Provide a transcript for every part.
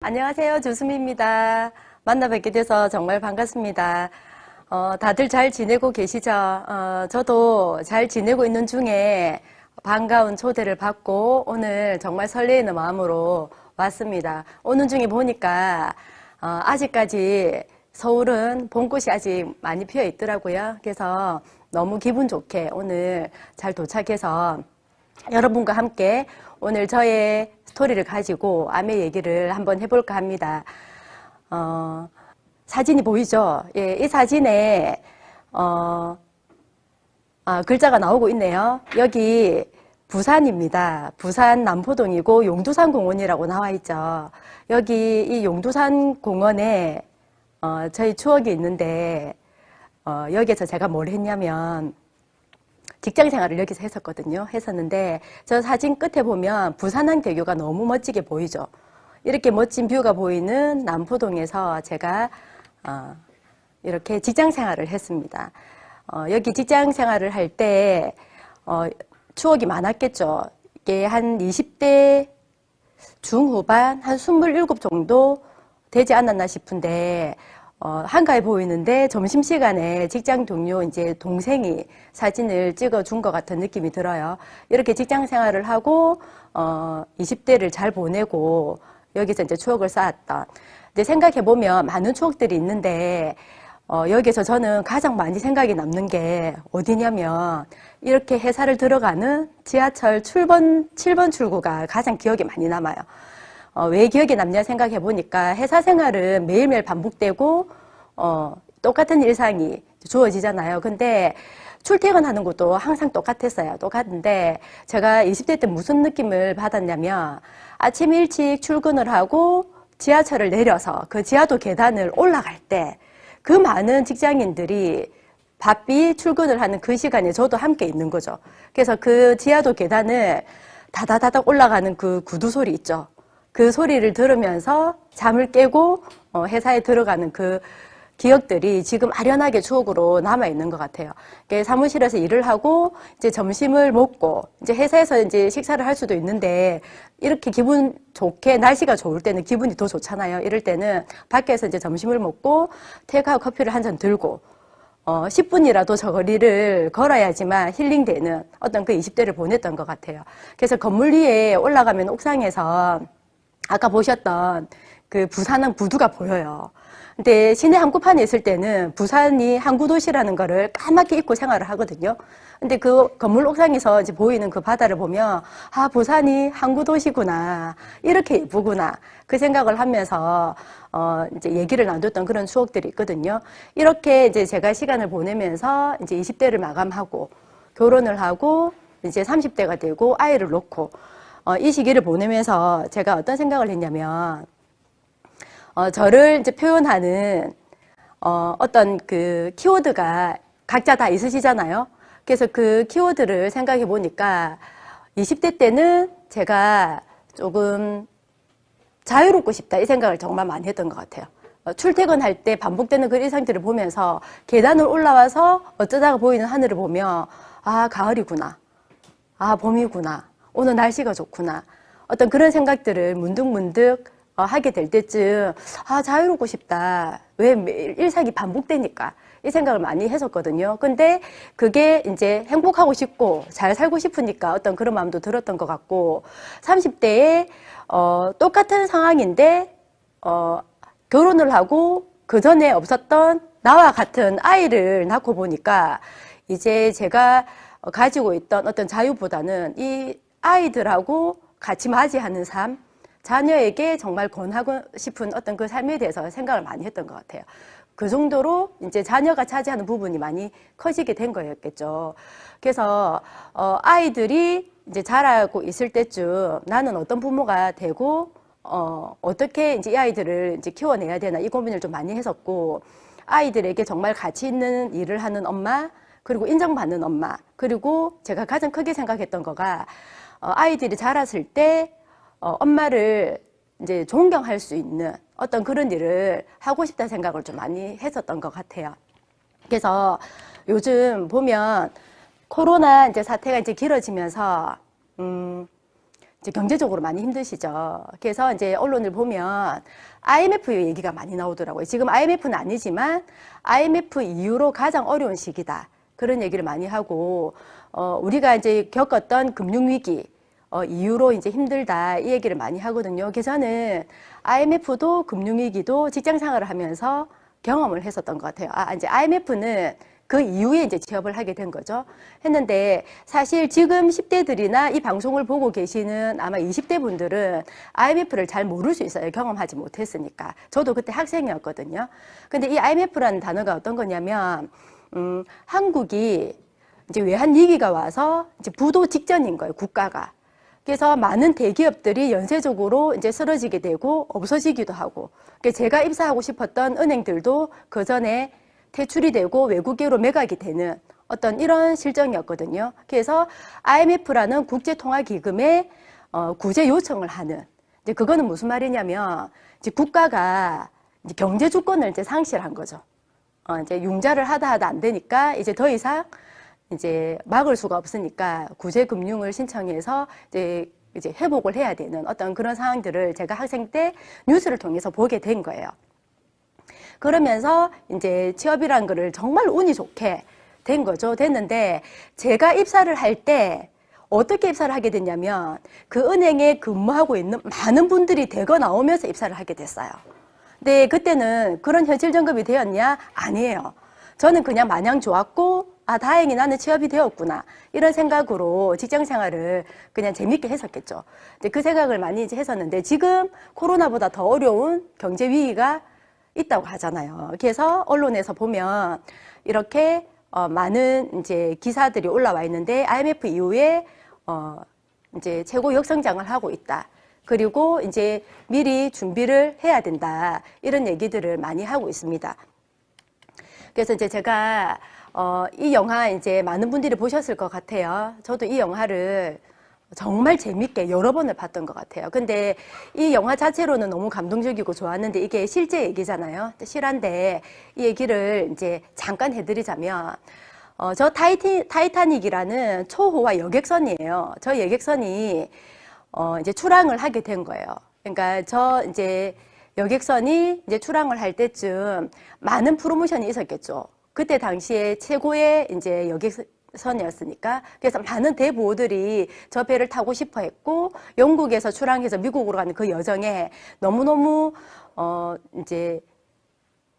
안녕하세요. 주수미입니다. 만나 뵙게 돼서 정말 반갑습니다. 다들 잘 지내고 계시죠? 저도 잘 지내고 있는 중에 반가운 초대를 받고 오늘 정말 설레이는 마음으로 왔습니다. 오는 중에 보니까 아직까지 서울은 봄꽃이 아직 많이 피어 있더라고요. 그래서 너무 기분 좋게 오늘 잘 도착해서 여러분과 함께 오늘 저의 스토리를 가지고 암의 얘기를 한번 해볼까 합니다. 사진이 보이죠? 예, 이 사진에 글자가 나오고 있네요. 여기 부산입니다. 부산 남포동이고 용두산 공원이라고 나와 있죠. 여기 이 용두산 공원에 저희 추억이 있는데 여기에서 제가 뭘 했냐면 직장 생활을 여기서 했었는데 저 사진 끝에 보면 부산항대교가 너무 멋지게 보이죠. 이렇게 멋진 뷰가 보이는 남포동에서 제가 이렇게 직장 생활을 했습니다. 여기 직장 생활을 할 때 추억이 많았겠죠. 이게 한 20대 중후반 한 27 정도 되지 않았나 싶은데 한가해 보이는데 점심시간에 직장 동료 이제 동생이 사진을 찍어준 것 같은 느낌이 들어요. 이렇게 직장 생활을 하고 20대를 잘 보내고 여기서 이제 추억을 쌓았던. 근데 생각해 보면 많은 추억들이 있는데 여기서 저는 가장 많이 생각이 남는 게 어디냐면 이렇게 회사를 들어가는 지하철 7번 출구가 가장 기억에 많이 남아요. 왜 기억에 남냐 생각해 보니까 회사 생활은 매일매일 반복되고 똑같은 일상이 주어지잖아요. 근데 출퇴근하는 것도 항상 똑같았어요. 똑같은데 제가 20대 때 무슨 느낌을 받았냐면 아침 일찍 출근을 하고 지하철을 내려서 그 지하도 계단을 올라갈 때 그 많은 직장인들이 바삐 출근을 하는 그 시간에 저도 함께 있는 거죠. 그래서 그 지하도 계단을 다다다닥 올라가는 그 구두 소리 있죠. 그 소리를 들으면서 잠을 깨고 회사에 들어가는 그 기억들이 지금 아련하게 추억으로 남아있는 것 같아요. 사무실에서 일을 하고 이제 점심을 먹고 이제 회사에서 이제 식사를 할 수도 있는데 이렇게 기분 좋게 날씨가 좋을 때는 기분이 더 좋잖아요. 이럴 때는 밖에서 이제 점심을 먹고 테이크아웃 커피를 한 잔 들고 10분이라도 저 거리를 걸어야지만 힐링되는 어떤 그 20대를 보냈던 것 같아요. 그래서 건물 위에 올라가면 옥상에서 아까 보셨던 그 부산항 부두가 보여요. 근데 시내 한복판에 있을 때는 부산이 항구도시라는 거를 까맣게 잊고 생활을 하거든요. 근데 그 건물 옥상에서 이제 보이는 그 바다를 보면 부산이 항구도시구나. 이렇게 예쁘구나. 그 생각을 하면서 이제 얘기를 나눴던 그런 추억들이 있거든요. 이렇게 이제 제가 시간을 보내면서 이제 20대를 마감하고 결혼을 하고 이제 30대가 되고 아이를 놓고 이 시기를 보내면서 제가 어떤 생각을 했냐면 저를 이제 표현하는 어떤 그 키워드가 각자 다 있으시잖아요. 그래서 그 키워드를 생각해 보니까 20대 때는 제가 조금 자유롭고 싶다 이 생각을 정말 많이 했던 것 같아요. 출퇴근할 때 반복되는 그 일상들을 보면서 계단을 올라와서 어쩌다가 보이는 하늘을 보며 가을이구나. 봄이구나. 오늘 날씨가 좋구나. 어떤 그런 생각들을 문득문득 하게 될 때쯤 자유롭고 싶다. 왜 매일 일상이 반복되니까 이 생각을 많이 했었거든요. 근데 그게 이제 행복하고 싶고 잘 살고 싶으니까 어떤 그런 마음도 들었던 것 같고 30대에 똑같은 상황인데 결혼을 하고 그 전에 없었던 나와 같은 아이를 낳고 보니까 이제 제가 가지고 있던 어떤 자유보다는 이 아이들하고 같이 맞이하는 삶, 자녀에게 정말 권하고 싶은 어떤 그 삶에 대해서 생각을 많이 했던 것 같아요. 그 정도로 이제 자녀가 차지하는 부분이 많이 커지게 된 거였겠죠. 그래서 아이들이 이제 자라고 있을 때쯤 나는 어떤 부모가 되고 어떻게 이제 이 아이들을 이제 키워내야 되나 이 고민을 좀 많이 했었고 아이들에게 정말 가치 있는 일을 하는 엄마 그리고 인정받는 엄마 그리고 제가 가장 크게 생각했던 거가 아이들이 자랐을 때 엄마를 이제 존경할 수 있는 어떤 그런 일을 하고 싶다는 생각을 좀 많이 했었던 것 같아요. 그래서 요즘 보면 코로나 이제 사태가 이제 길어지면서 이제 경제적으로 많이 힘드시죠. 그래서 이제 언론을 보면 IMF 얘기가 많이 나오더라고요. 지금 IMF는 아니지만 IMF 이후로 가장 어려운 시기다. 그런 얘기를 많이 하고, 우리가 이제 겪었던 금융위기, 이후로 이제 힘들다. 이 얘기를 많이 하거든요. 그래서 저는 IMF도 금융위기도 직장 생활을 하면서 경험을 했었던 것 같아요. 이제 IMF는 그 이후에 이제 취업을 하게 된 거죠. 했는데 사실 지금 10대들이나 이 방송을 보고 계시는 아마 20대 분들은 IMF를 잘 모를 수 있어요. 경험하지 못했으니까. 저도 그때 학생이었거든요. 근데 이 IMF라는 단어가 어떤 거냐면, 한국이 이제 외환 위기가 와서 이제 부도 직전인 거예요. 국가가. 그래서 많은 대기업들이 연쇄적으로 이제 쓰러지게 되고 없어지기도 하고, 제가 입사하고 싶었던 은행들도 그 전에 퇴출이 되고 외국계로 매각이 되는 어떤 이런 실정이었거든요. 그래서 IMF라는 국제통화기금에 구제 요청을 하는, 이제 그거는 무슨 말이냐면 이제 국가가 이제 경제 주권을 이제 상실한 거죠. 이제 융자를 하다 안 되니까 이제 더 이상 이제 막을 수가 없으니까 구제 금융을 신청해서 이제 회복을 해야 되는 어떤 그런 상황들을 제가 학생 때 뉴스를 통해서 보게 된 거예요. 그러면서 이제 취업이란 거를 정말 운이 좋게 된 거죠. 됐는데 제가 입사를 할 때 어떻게 입사를 하게 됐냐면 그 은행에 근무하고 있는 많은 분들이 대거 나오면서 입사를 하게 됐어요. 근데 그때는 그런 현실 점검이 되었냐? 아니에요. 저는 그냥 마냥 좋았고 다행히 나는 취업이 되었구나 이런 생각으로 직장 생활을 그냥 재밌게 했었겠죠. 근데 그 생각을 많이 이제 했었는데 지금 코로나보다 더 어려운 경제 위기가 있다고 하잖아요. 그래서 언론에서 보면 이렇게 많은 이제 기사들이 올라와 있는데 IMF 이후에 이제 최고 역성장을 하고 있다. 그리고 이제 미리 준비를 해야 된다. 이런 얘기들을 많이 하고 있습니다. 그래서 이제 제가 이 영화 이제 많은 분들이 보셨을 것 같아요. 저도 이 영화를 정말 재밌게 여러 번을 봤던 것 같아요. 근데 이 영화 자체로는 너무 감동적이고 좋았는데 이게 실제 얘기잖아요. 실화인데 이 얘기를 이제 잠깐 해드리자면 저 타이타닉이라는 초호화 여객선이에요. 저 여객선이 이제 출항을 하게 된 거예요. 그러니까 저 이제 여객선이 이제 출항을 할 때쯤 많은 프로모션이 있었겠죠. 그때 당시에 최고의 이제 여객선이었으니까. 그래서 많은 대부호들이 저 배를 타고 싶어 했고, 영국에서 출항해서 미국으로 가는 그 여정에 너무너무, 이제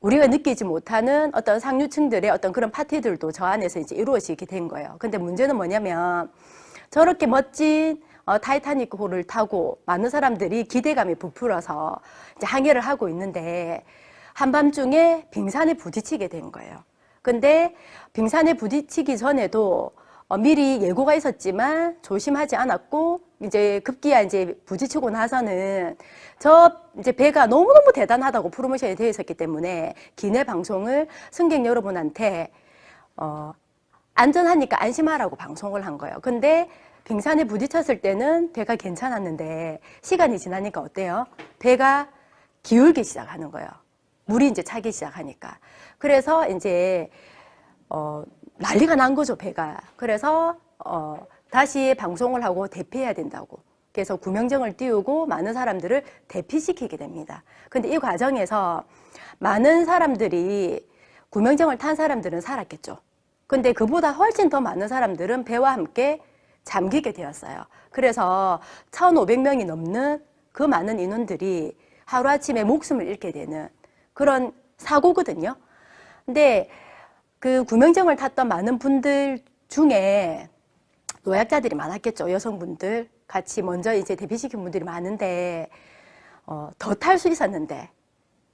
우리가 느끼지 못하는 어떤 상류층들의 어떤 그런 파티들도 저 안에서 이제 이루어지게 된 거예요. 근데 문제는 뭐냐면 저렇게 멋진 타이타닉호를 타고 많은 사람들이 기대감이 부풀어서 이제 항해를 하고 있는데 한밤중에 빙산에 부딪히게 된 거예요. 근데 빙산에 부딪히기 전에도 미리 예고가 있었지만 조심하지 않았고 이제 급기야 이제 부딪히고 나서는 저 이제 배가 너무너무 대단하다고 프로모션이 되어 있었기 때문에 기내 방송을 승객 여러분한테 안전하니까 안심하라고 방송을 한 거예요. 근데 빙산에 부딪혔을 때는 배가 괜찮았는데 시간이 지나니까 어때요? 배가 기울기 시작하는 거예요. 물이 이제 차기 시작하니까. 그래서 이제 난리가 난 거죠, 배가. 그래서 다시 방송을 하고 대피해야 된다고. 그래서 구명정을 띄우고 많은 사람들을 대피시키게 됩니다. 근데 이 과정에서 많은 사람들이 구명정을 탄 사람들은 살았겠죠. 근데 그보다 훨씬 더 많은 사람들은 배와 함께 잠기게 되었어요. 그래서 1,500명이 넘는 그 많은 인원들이 하루아침에 목숨을 잃게 되는 그런 사고거든요. 근데 그 구명정을 탔던 많은 분들 중에 노약자들이 많았겠죠. 여성분들 같이 먼저 이제 대피시킨 분들이 많은데 더 탈 수 있었는데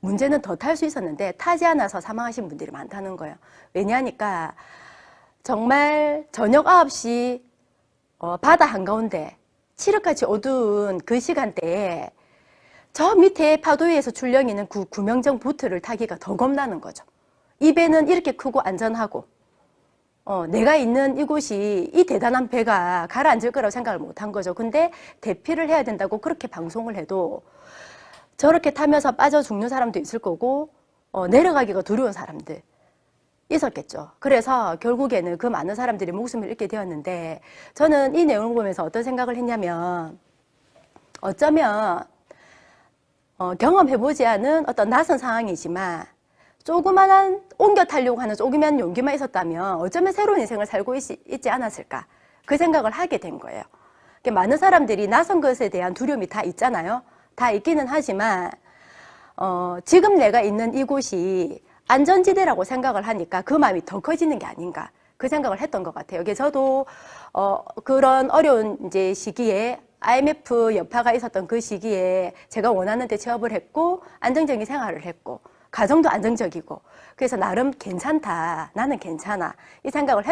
문제는 더 탈 수 있었는데 타지 않아서 사망하신 분들이 많다는 거예요. 왜냐하니까 정말 저녁 9시 바다 한가운데 칠흑같이 어두운 그 시간대에 저 밑에 파도 위에서 출렁이는 그 구명정 보트를 타기가 더 겁나는 거죠. 이 배는 이렇게 크고 안전하고 내가 있는 이곳이 이 대단한 배가 가라앉을 거라고 생각을 못한 거죠. 근데 대피를 해야 된다고 그렇게 방송을 해도 저렇게 타면서 빠져 죽는 사람도 있을 거고 내려가기가 두려운 사람들 있었겠죠. 그래서 결국에는 그 많은 사람들이 목숨을 잃게 되었는데 저는 이 내용을 보면서 어떤 생각을 했냐면 어쩌면 경험해보지 않은 어떤 낯선 상황이지만 조그만한 옮겨 타려고 하는 조그만 용기만 있었다면 어쩌면 새로운 인생을 살고 있지 않았을까, 그 생각을 하게 된 거예요. 많은 사람들이 낯선 것에 대한 두려움이 다 있잖아요. 다 있기는 하지만 지금 내가 있는 이곳이 안전지대라고 생각을 하니까 그 마음이 더 커지는 게 아닌가, 그 생각을 했던 것 같아요. 저도 그런 어려운 이제 시기에 IMF 여파가 있었던 그 시기에 제가 원하는 데 취업을 했고 안정적인 생활을 했고 가정도 안정적이고, 그래서 나름 괜찮다, 나는 괜찮아, 이 생각을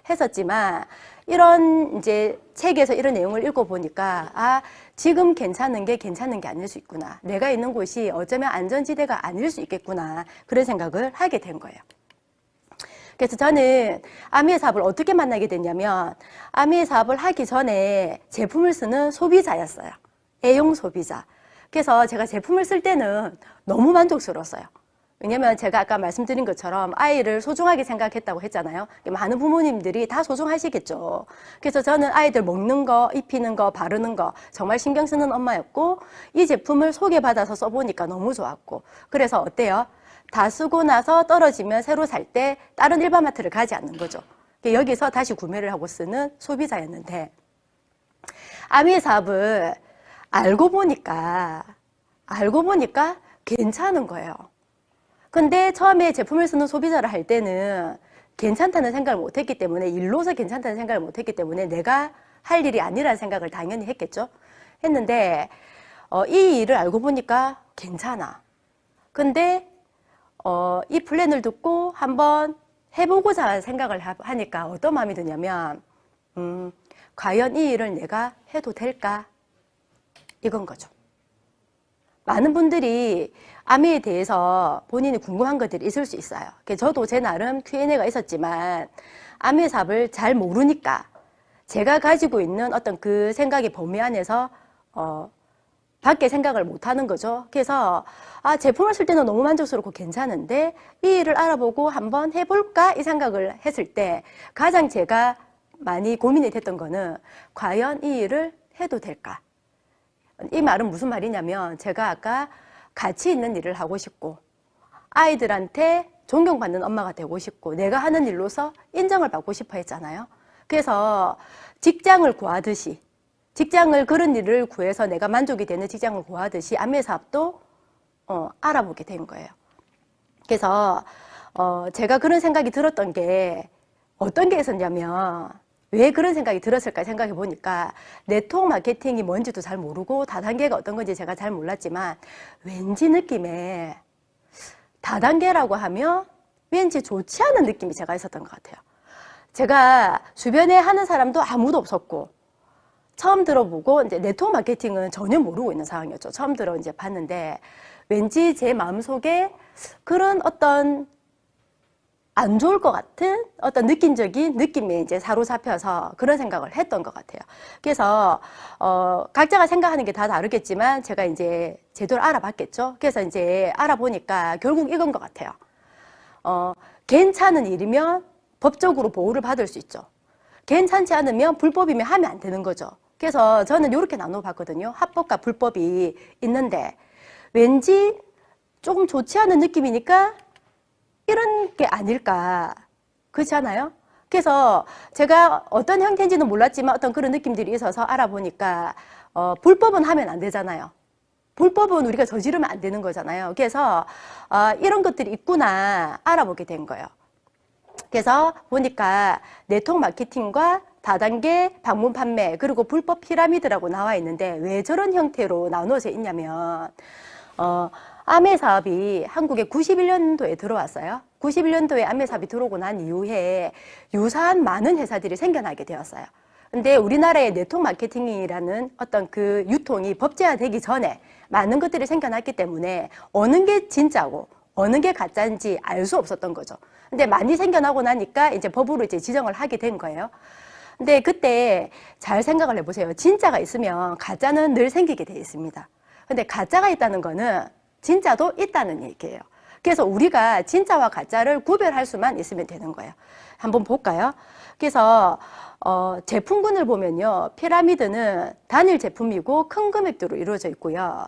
했었지만 이런 이제 책에서 이런 내용을 읽어보니까 아, 지금 괜찮은 게 아닐 수 있구나, 내가 있는 곳이 어쩌면 안전지대가 아닐 수 있겠구나, 그런 생각을 하게 된 거예요. 그래서 저는 아미의 사업을 어떻게 만나게 됐냐면, 아미의 사업을 하기 전에 제품을 쓰는 소비자였어요. 애용 소비자. 그래서 제가 제품을 쓸 때는 너무 만족스러웠어요. 왜냐면 제가 아까 말씀드린 것처럼 아이를 소중하게 생각했다고 했잖아요. 많은 부모님들이 다 소중하시겠죠. 그래서 저는 아이들 먹는 거, 입히는 거, 바르는 거 정말 신경 쓰는 엄마였고, 이 제품을 소개받아서 써보니까 너무 좋았고, 그래서 어때요? 다 쓰고 나서 떨어지면 새로 살 때 다른 일반마트를 가지 않는 거죠. 여기서 다시 구매를 하고 쓰는 소비자였는데, 아미의 사업을 알고 보니까 괜찮은 거예요. 근데 처음에 제품을 쓰는 소비자를 할 때는 괜찮다는 생각을 못했기 때문에, 일로서 괜찮다는 생각을 못했기 때문에 내가 할 일이 아니라는 생각을 당연히 했는데 이 일을 알고 보니까 괜찮아. 근데 이 플랜을 듣고 한번 해보고자 생각을 하니까 어떤 마음이 드냐면 과연 이 일을 내가 해도 될까? 이건 거죠. 많은 분들이 아미에 대해서 본인이 궁금한 것들이 있을 수 있어요. 저도 제 나름 Q&A가 있었지만 아미의 사업을 잘 모르니까 제가 가지고 있는 어떤 그 생각의 범위 안에서 밖에 생각을 못 하는 거죠. 그래서 제품을 쓸 때는 너무 만족스럽고 괜찮은데 이 일을 알아보고 한번 해볼까, 이 생각을 했을 때 가장 제가 많이 고민이 됐던 거는 과연 이 일을 해도 될까? 이 말은 무슨 말이냐면, 제가 아까 가치 있는 일을 하고 싶고 아이들한테 존경받는 엄마가 되고 싶고 내가 하는 일로서 인정을 받고 싶어 했잖아요. 그래서 직장을 구하듯이, 직장을, 그런 일을 구해서 내가 만족이 되는 직장을 구하듯이 아미의 사업도 알아보게 된 거예요. 그래서 제가 그런 생각이 들었던 게 어떤 게 있었냐면, 왜 그런 생각이 들었을까 생각해 보니까 네트워크 마케팅이 뭔지도 잘 모르고 다단계가 어떤 건지 제가 잘 몰랐지만, 왠지 느낌에 다단계라고 하면 왠지 좋지 않은 느낌이 제가 있었던 것 같아요. 제가 주변에 하는 사람도 아무도 없었고, 처음 들어보고 이제 네트워크 마케팅은 전혀 모르고 있는 상황이었죠. 처음 들어 이제 봤는데 왠지 제 마음속에 그런 어떤 안 좋을 것 같은 어떤 느낌적인 느낌에 이제 사로잡혀서 그런 생각을 했던 것 같아요. 그래서 각자가 생각하는 게 다 다르겠지만 제가 이제 제대로 알아봤겠죠. 그래서 이제 알아보니까 결국 이건 것 같아요. 괜찮은 일이면 법적으로 보호를 받을 수 있죠. 괜찮지 않으면 불법이면 하면 안 되는 거죠. 그래서 저는 이렇게 나눠봤거든요. 합법과 불법이 있는데 왠지 조금 좋지 않은 느낌이니까 이런 게 아닐까, 그렇지 않아요? 그래서 제가 어떤 형태인지는 몰랐지만 어떤 그런 느낌들이 있어서 알아보니까 불법은 하면 안 되잖아요. 불법은 우리가 저지르면 안 되는 거잖아요. 그래서 이런 것들이 있구나 알아보게 된 거예요. 그래서 보니까 네트워크 마케팅과 다단계 방문 판매, 그리고 불법 피라미드라고 나와 있는데 왜 저런 형태로 나누어져 있냐면 아미의 사업이 한국에 91년도에 들어왔어요. 91년도에 아미의 사업이 들어오고 난 이후에 유사한 많은 회사들이 생겨나게 되었어요. 근데 우리나라의 네트워크 마케팅이라는 어떤 그 유통이 법제화되기 전에 많은 것들이 생겨났기 때문에 어느 게 진짜고 어느 게 가짜인지 알 수 없었던 거죠. 근데 많이 생겨나고 나니까 이제 법으로 이제 지정을 하게 된 거예요. 근데 그때 잘 생각을 해보세요. 진짜가 있으면 가짜는 늘 생기게 돼 있습니다. 근데 가짜가 있다는 거는 진짜도 있다는 얘기예요. 그래서 우리가 진짜와 가짜를 구별할 수만 있으면 되는 거예요. 한번 볼까요? 그래서 제품군을 보면요. 피라미드는 단일 제품이고 큰 금액대로 이루어져 있고요.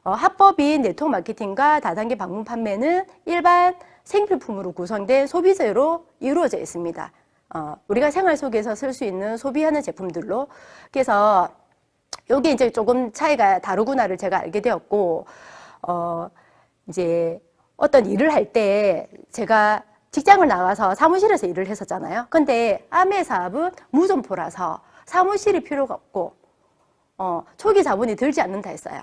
합법인 네트워크 마케팅과 다단계 방문 판매는 일반 생필품으로 구성된 소비재로 이루어져 있습니다. 우리가 생활 속에서 쓸 수 있는 소비하는 제품들로. 그래서 여기 이제 조금 차이가 다르구나를 제가 알게 되었고, 이제 어떤 일을 할 때 제가 직장을 나가서 사무실에서 일을 했었잖아요. 근데 아메 사업은 무점포라서 사무실이 필요가 없고, 초기 자본이 들지 않는다 했어요.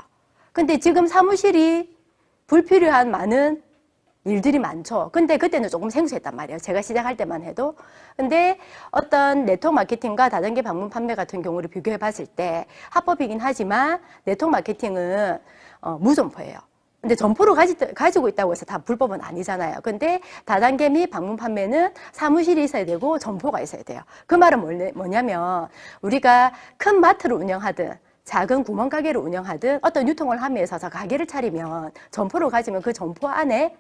근데 지금 사무실이 불필요한 많은 일들이 많죠. 근데 그때는 조금 생소했단 말이에요. 제가 시작할 때만 해도. 근데 어떤 네트워크 마케팅과 다단계 방문 판매 같은 경우를 비교해 봤을 때 합법이긴 하지만 네트워크 마케팅은 무점포예요. 근데 점포를 가지고 있다고 해서 다 불법은 아니잖아요. 근데 다단계 및 방문 판매는 사무실이 있어야 되고 점포가 있어야 돼요. 그 말은 뭐냐면 우리가 큰 마트를 운영하든 작은 구멍가게를 운영하든 어떤 유통을 하면서 가게를 차리면 점포를 가지면 그 점포 안에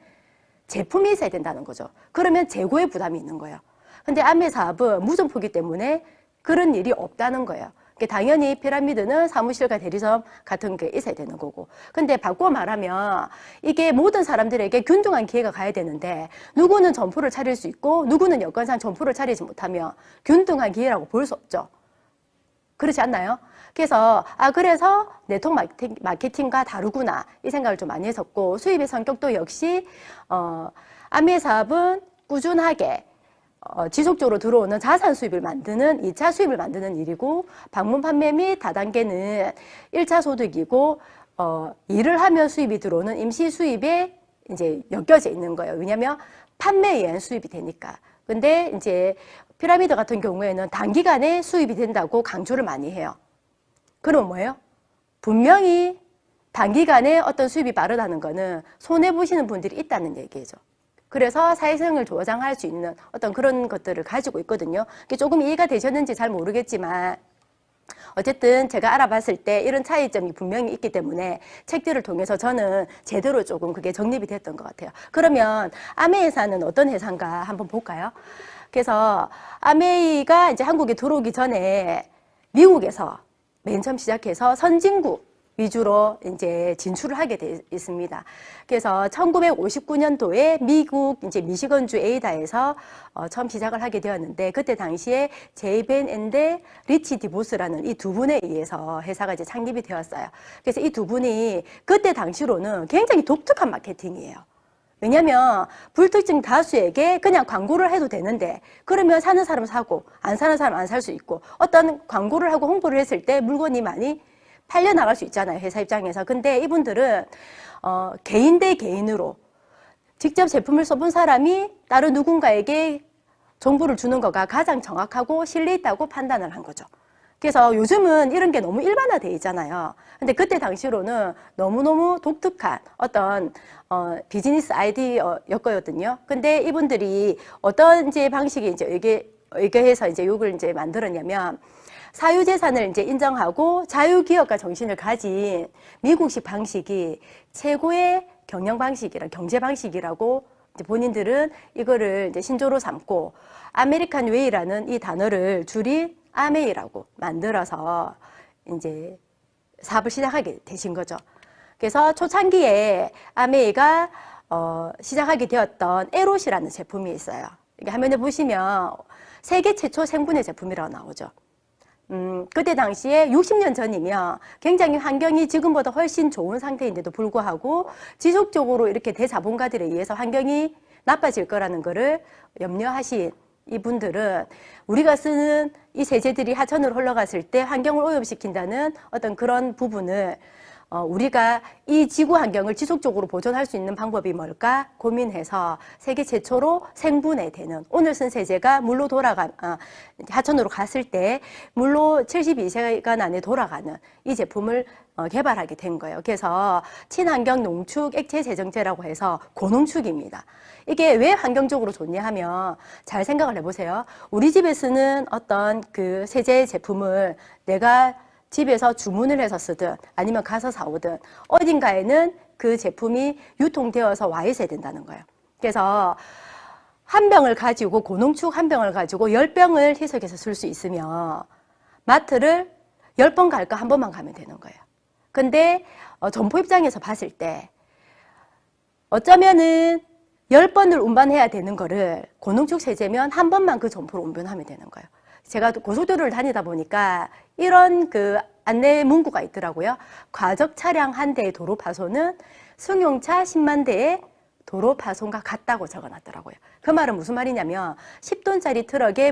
제품이 있어야 된다는 거죠. 그러면 재고의 부담이 있는 거예요. 근데 아메 사업은 무점포이기 때문에 그런 일이 없다는 거예요. 당연히 피라미드는 사무실과 대리점 같은 게 있어야 되는 거고. 근데 바꿔 말하면 이게 모든 사람들에게 균등한 기회가 가야 되는데 누구는 점포를 차릴 수 있고 누구는 여건상 점포를 차리지 못하면 균등한 기회라고 볼 수 없죠. 그렇지 않나요? 그래서 그래서 네트워크 마케팅과 다르구나 이 생각을 좀 많이 했었고, 수입의 성격도 역시 아메 사업은 꾸준하게 지속적으로 들어오는 자산 수입을 만드는 2차 수입을 만드는 일이고, 방문 판매 및 다단계는 1차 소득이고 일을 하면 수입이 들어오는 임시 수입에 이제 엮여져 있는 거예요. 왜냐하면 판매에 의한 수입이 되니까. 근데 이제 피라미드 같은 경우에는 단기간에 수입이 된다고 강조를 많이 해요. 그러면 뭐예요? 분명히 단기간에 어떤 수입이 빠르다는 거는 손해보시는 분들이 있다는 얘기죠. 그래서 사회성을 조장할 수 있는 어떤 그런 것들을 가지고 있거든요. 조금 이해가 되셨는지 잘 모르겠지만 어쨌든 제가 알아봤을 때 이런 차이점이 분명히 있기 때문에 책들을 통해서 저는 제대로 조금 그게 정립이 됐던 것 같아요. 그러면 아메 회사는 어떤 회사인가 한번 볼까요? 그래서 아메이가 이제 한국에 들어오기 전에 미국에서 맨 처음 시작해서 선진국 위주로 이제 진출을 하게 돼 있습니다. 그래서 1959년도에 미국 이제 미시건주 에이다에서 처음 시작을 하게 되었는데, 그때 당시에 제이벤 앤드 리치 디보스라는 이 두 분에 의해서 회사가 이제 창립이 되었어요. 그래서 이 두 분이 그때 당시로는 굉장히 독특한 마케팅이에요. 왜냐면 불특정 다수에게 그냥 광고를 해도 되는데, 그러면 사는 사람 사고 안 사는 사람 안 살 수 있고, 어떤 광고를 하고 홍보를 했을 때 물건이 많이 팔려나갈 수 있잖아요, 회사 입장에서. 근데 이분들은 개인 대 개인으로 직접 제품을 써본 사람이 다른 누군가에게 정보를 주는 거가 가장 정확하고 신뢰 있다고 판단을 한 거죠. 그래서 요즘은 이런 게 너무 일반화되어 있잖아요. 근데 그때 당시로는 너무너무 독특한 어떤 비즈니스 아이디어였거든요. 근데 이분들이 어떤 이제 방식이 이제 의뢰해서 이제 이걸 이제 만들었냐면, 사유재산을 이제 인정하고 자유기업가 정신을 가진 미국식 방식이 최고의 경영 방식이라, 경제 방식이라고 이제 본인들은 이거를 이제 신조로 삼고, 아메리칸 웨이라는 이 단어를 줄인 아메이라고 만들어서 이제 사업을 시작하게 되신 거죠. 그래서 초창기에 아메이가 시작하게 되었던 에롯이라는 제품이 있어요. 이게 화면에 보시면 세계 최초 생분해 제품이라고 나오죠. 그때 당시에 60년 전이면 굉장히 환경이 지금보다 훨씬 좋은 상태인데도 불구하고 지속적으로 이렇게 대자본가들에 의해서 환경이 나빠질 거라는 거를 염려하신 이분들은 우리가 쓰는 이 세제들이 하천으로 흘러갔을 때 환경을 오염시킨다는 어떤 그런 부분을 우리가 이 지구 환경을 지속적으로 보존할 수 있는 방법이 뭘까 고민해서 세계 최초로 생분해되는, 오늘 쓴 세제가 물로 하천으로 갔을 때 물로 72시간 안에 돌아가는 이 제품을 개발하게 된 거예요. 그래서 친환경 농축 액체 세정제라고 해서 고농축입니다. 이게 왜 환경적으로 좋냐 하면 잘 생각을 해보세요. 우리 집에 쓰는 어떤 그 세제 제품을 내가 집에서 주문을 해서 쓰든 아니면 가서 사오든 어딘가에는 그 제품이 유통되어서 와 있어야 된다는 거예요. 그래서 한 병을 가지고 고농축 한 병을 가지고 10병을 희석해서 쓸 수 있으면 마트를 10번 갈까 한 번만 가면 되는 거예요. 근데 점포 입장에서 봤을 때 어쩌면은 10번을 운반해야 되는 거를 고농축 세제면 한 번만 그 점포로 운반하면 되는 거예요. 제가 고속도로를 다니다 보니까 이런 그 안내 문구가 있더라고요. 과적 차량 한 대의 도로 파손은 승용차 10만 대의 도로 파손과 같다고 적어놨더라고요. 그 말은 무슨 말이냐면 10톤짜리 트럭에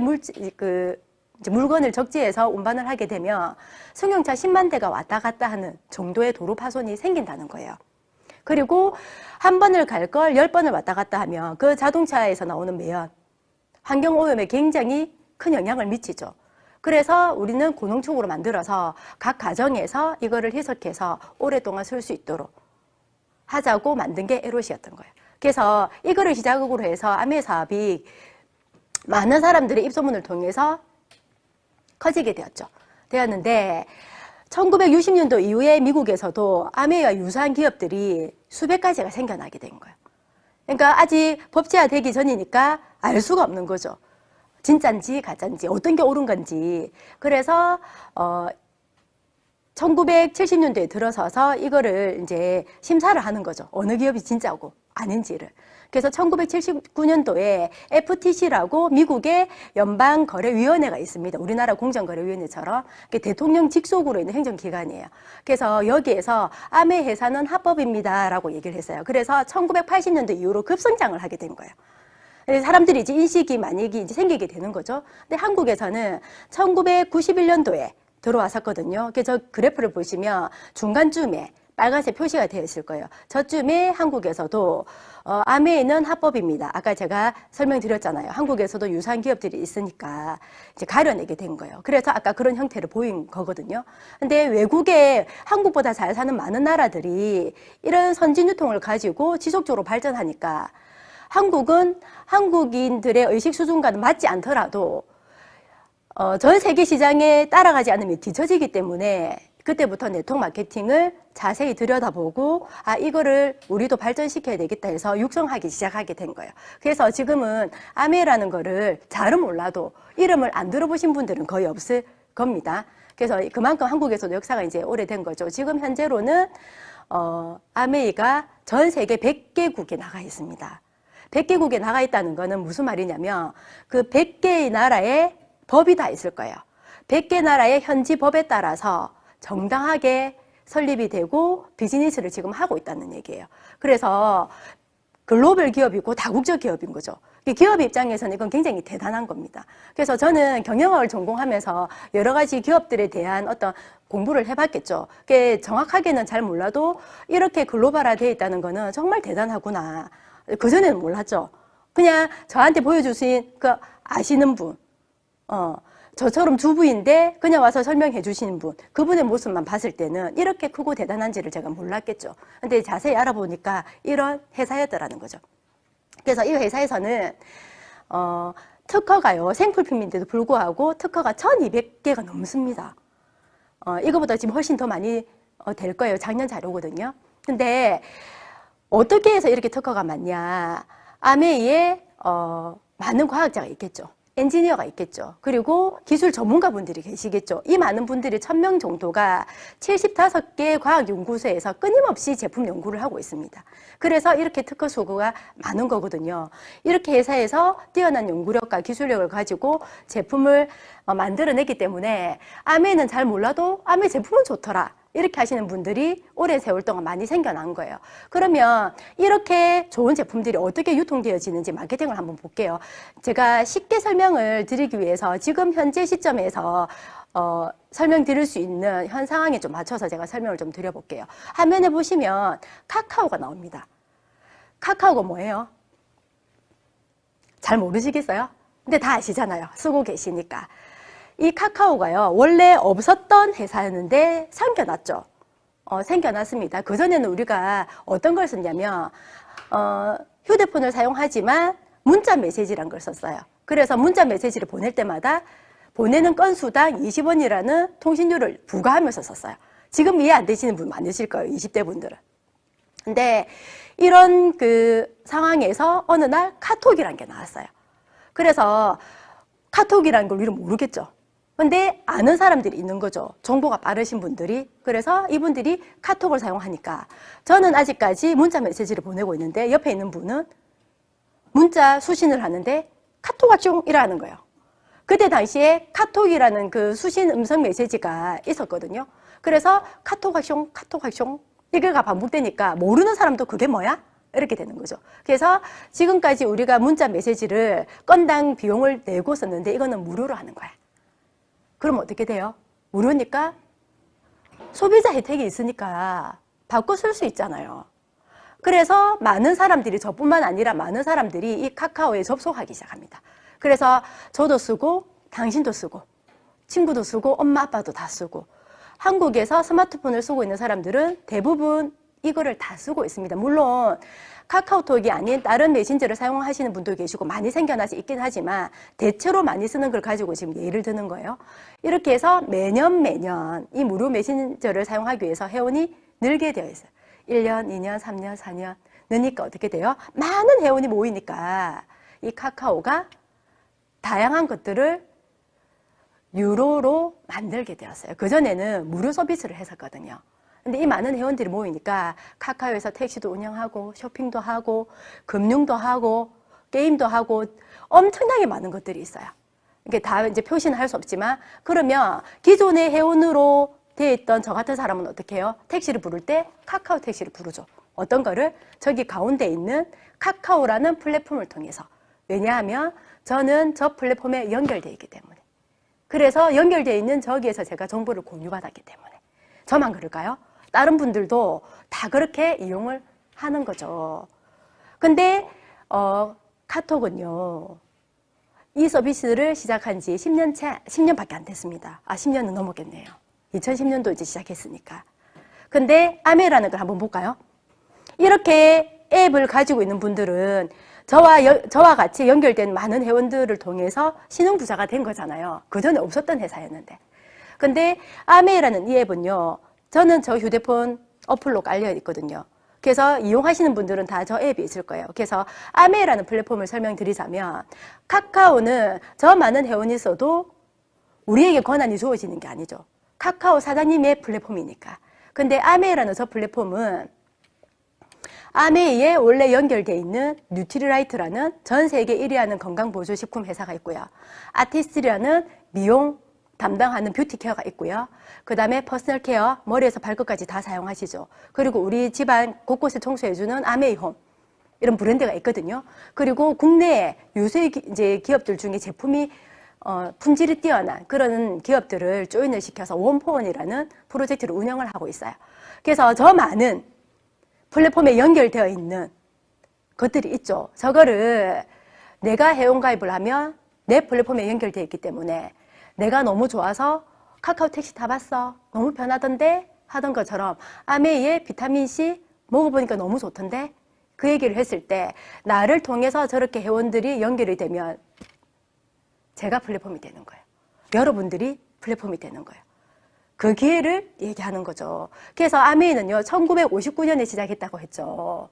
물건을 적재해서 운반을 하게 되면 승용차 10만 대가 왔다 갔다 하는 정도의 도로 파손이 생긴다는 거예요. 그리고 한 번을 갈 걸 10번을 왔다 갔다 하면 그 자동차에서 나오는 매연, 환경오염에 굉장히 큰 영향을 미치죠. 그래서 우리는 고농축으로 만들어서 각 가정에서 이거를 희석해서 오랫동안 쓸 수 있도록 하자고 만든 게 에롯이었던 거예요. 그래서 이거를 시작으로 해서 아메 사업이 많은 사람들의 입소문을 통해서 커지게 되었는데 1960년도 이후에 미국에서도 아메와 유사한 기업들이 수백 가지가 생겨나게 된 거예요. 그러니까 아직 법제화되기 전이니까 알 수가 없는 거죠. 진짠지 가짠지 어떤 게 옳은 건지. 그래서 1970년도에 들어서서 이거를 이제 심사를 하는 거죠. 어느 기업이 진짜고 아닌지를. 그래서 1979년도에 FTC라고 미국의 연방거래위원회가 있습니다. 우리나라 공정거래위원회처럼 대통령 직속으로 있는 행정기관이에요. 그래서 여기에서 아메 회사는 합법입니다라고 얘기를 했어요. 그래서 1980년도 이후로 급성장을 하게 된 거예요. 사람들이 이제 인식이 많이 이제 생기게 되는 거죠. 근데 한국에서는 1991년도에 들어왔었거든요. 그래서 저 그래프를 보시면 중간쯤에 빨간색 표시가 되어 있을 거예요. 저쯤에 한국에서도 아메는 합법입니다. 아까 제가 설명드렸잖아요. 한국에서도 유사한 기업들이 있으니까 이제 가려내게 된 거예요. 그래서 아까 그런 형태를 보인 거거든요. 근데 외국에 한국보다 잘 사는 많은 나라들이 이런 선진 유통을 가지고 지속적으로 발전하니까 한국은 한국인들의 의식 수준과는 맞지 않더라도 전 세계 시장에 따라가지 않으면 뒤처지기 때문에 그때부터 네트워크 마케팅을 자세히 들여다보고 이거를 우리도 발전시켜야 되겠다 해서 육성하기 시작하게 된 거예요. 그래서 지금은 아메라는 거를 잘은 몰라도 이름을 안 들어보신 분들은 거의 없을 겁니다. 그래서 그만큼 한국에서도 역사가 이제 오래된 거죠. 지금 현재로는 아메이가 전 세계 100개국에 나가 있습니다. 100개국에 나가 있다는 거는 무슨 말이냐면 그 100개의 나라에 법이 다 있을 거예요. 100개 나라의 현지 법에 따라서 정당하게 설립이 되고 비즈니스를 지금 하고 있다는 얘기예요. 그래서 글로벌 기업이고 다국적 기업인 거죠. 기업 입장에서는 이건 굉장히 대단한 겁니다. 그래서 저는 경영학을 전공하면서 여러 가지 기업들에 대한 어떤 공부를 해봤겠죠. 그게 정확하게는 잘 몰라도 이렇게 글로벌화되어 있다는 거는 정말 대단하구나. 그전에는 몰랐죠. 그냥 저한테 보여주신 그 아시는 분, 저처럼 주부인데 그냥 와서 설명해 주시는 분, 그분의 모습만 봤을 때는 이렇게 크고 대단한지를 제가 몰랐겠죠. 근데 자세히 알아보니까 이런 회사였더라는 거죠. 그래서 이 회사에서는 특허가요, 생필품인데도 불구하고 특허가 1200개가 넘습니다. 이거보다 지금 훨씬 더 많이 될 거예요. 작년 자료거든요. 근데 어떻게 해서 이렇게 특허가 많냐? 아메이에 많은 과학자가 있겠죠. 엔지니어가 있겠죠. 그리고 기술 전문가분들이 계시겠죠. 이 많은 분들이 1000명 정도가 75개 과학연구소에서 끊임없이 제품 연구를 하고 있습니다. 그래서 이렇게 특허 수요가 많은 거거든요. 이렇게 회사에서 뛰어난 연구력과 기술력을 가지고 제품을 만들어냈기 때문에 아메는 잘 몰라도 아메 제품은 좋더라. 이렇게 하시는 분들이 오랜 세월 동안 많이 생겨난 거예요. 그러면 이렇게 좋은 제품들이 어떻게 유통되어지는지 마케팅을 한번 볼게요. 제가 쉽게 설명을 드리기 위해서 지금 현재 시점에서 설명드릴 수 있는 현 상황에 좀 맞춰서 제가 설명을 좀 드려볼게요. 화면에 보시면 카카오가 나옵니다. 카카오가 뭐예요? 잘 모르시겠어요? 근데 다 아시잖아요. 쓰고 계시니까. 이 카카오가요, 원래 없었던 회사였는데 생겨났죠. 생겨났습니다. 그전에는 우리가 어떤 걸 썼냐면, 휴대폰을 사용하지만 문자 메시지란 걸 썼어요. 그래서 문자 메시지를 보낼 때마다 보내는 건수당 20원이라는 통신료를 부과하면서 썼어요. 지금 이해 안 되시는 분 많으실 거예요, 20대 분들은. 근데 이런 그 상황에서 어느 날 카톡이란 게 나왔어요. 그래서 카톡이라는 걸 우리는 모르겠죠. 근데 아는 사람들이 있는 거죠. 정보가 빠르신 분들이. 그래서 이분들이 카톡을 사용하니까 저는 아직까지 문자 메시지를 보내고 있는데 옆에 있는 분은 문자 수신을 하는데 카톡 와숑이라는 거예요. 그때 당시에 카톡이라는 그 수신 음성 메시지가 있었거든요. 그래서 카톡 와숑, 카톡 와숑 이게가 반복되니까 모르는 사람도 그게 뭐야? 이렇게 되는 거죠. 그래서 지금까지 우리가 문자 메시지를 건당 비용을 내고 썼는데 이거는 무료로 하는 거야. 그럼 어떻게 돼요? 무료니까 소비자 혜택이 있으니까 바꿔 쓸 수 있잖아요. 그래서 많은 사람들이, 저뿐만 아니라 많은 사람들이 이 카카오에 접속하기 시작합니다. 그래서 저도 쓰고 당신도 쓰고 친구도 쓰고 엄마 아빠도 다 쓰고 한국에서 스마트폰을 쓰고 있는 사람들은 대부분 이거를 다 쓰고 있습니다. 물론 카카오톡이 아닌 다른 메신저를 사용하시는 분도 계시고 많이 생겨나서 있긴 하지만 대체로 많이 쓰는 걸 가지고 지금 예를 드는 거예요. 이렇게 해서 매년 이 무료 메신저를 사용하기 위해서 회원이 늘게 되어 있어요. 1년, 2년, 3년, 4년 느니까 어떻게 돼요? 많은 회원이 모이니까 이 카카오가 다양한 것들을 유료로 만들게 되었어요. 그전에는 무료 서비스를 했었거든요. 근데 이 많은 회원들이 모이니까 카카오에서 택시도 운영하고 쇼핑도 하고 금융도 하고 게임도 하고 엄청나게 많은 것들이 있어요. 이게 다 이제 표시는 할 수 없지만 그러면 기존의 회원으로 되어 있던 저 같은 사람은 어떻게 해요? 택시를 부를 때 카카오 택시를 부르죠. 어떤 거를? 저기 가운데 있는 카카오라는 플랫폼을 통해서. 왜냐하면 저는 저 플랫폼에 연결되어 있기 때문에. 그래서 연결되어 있는 저기에서 제가 정보를 공유받았기 때문에. 저만 그럴까요? 다른 분들도 다 그렇게 이용을 하는 거죠. 근데 카톡은요. 이 서비스를 시작한 지 10년밖에 안 됐습니다. 10년은 넘었겠네요. 2010년도 이제 시작했으니까. 근데 아메라는 걸 한번 볼까요? 이렇게 앱을 가지고 있는 분들은 저와 같이 연결된 많은 회원들을 통해서 신흥부자가 된 거잖아요. 그전에 없었던 회사였는데. 근데 아메이라는 이 앱은요. 저는 저 휴대폰 어플로 깔려 있거든요. 그래서 이용하시는 분들은 다 저 앱이 있을 거예요. 그래서 아메이라는 플랫폼을 설명드리자면 카카오는 저 많은 회원이 있어도 우리에게 권한이 주어지는 게 아니죠. 카카오 사장님의 플랫폼이니까. 근데 아메이라는 저 플랫폼은 아메이에 원래 연결되어 있는 뉴트리라이트라는 전 세계 1위 하는 건강보조식품 회사가 있고요. 아티스트라는 미용 담당하는 뷰티 케어가 있고요. 그 다음에 퍼스널 케어, 머리에서 발끝까지 다 사용하시죠. 그리고 우리 집안 곳곳에 청소해주는 아메이홈 이런 브랜드가 있거든요. 그리고 국내에 유수의 이제 기업들 중에 제품이 품질이 뛰어난 그런 기업들을 조인을 시켜서 원포원이라는 프로젝트를 운영을 하고 있어요. 그래서 저 많은 플랫폼에 연결되어 있는 것들이 있죠. 저거를 내가 회원가입을 하면 내 플랫폼에 연결되어 있기 때문에 내가 너무 좋아서 카카오 택시 타봤어. 너무 편하던데? 하던 것처럼 아메이의 비타민C 먹어보니까 너무 좋던데? 그 얘기를 했을 때 나를 통해서 저렇게 회원들이 연결이 되면 제가 플랫폼이 되는 거예요. 여러분들이 플랫폼이 되는 거예요. 그 기회를 얘기하는 거죠. 그래서 아메이는요, 1959년에 시작했다고 했죠.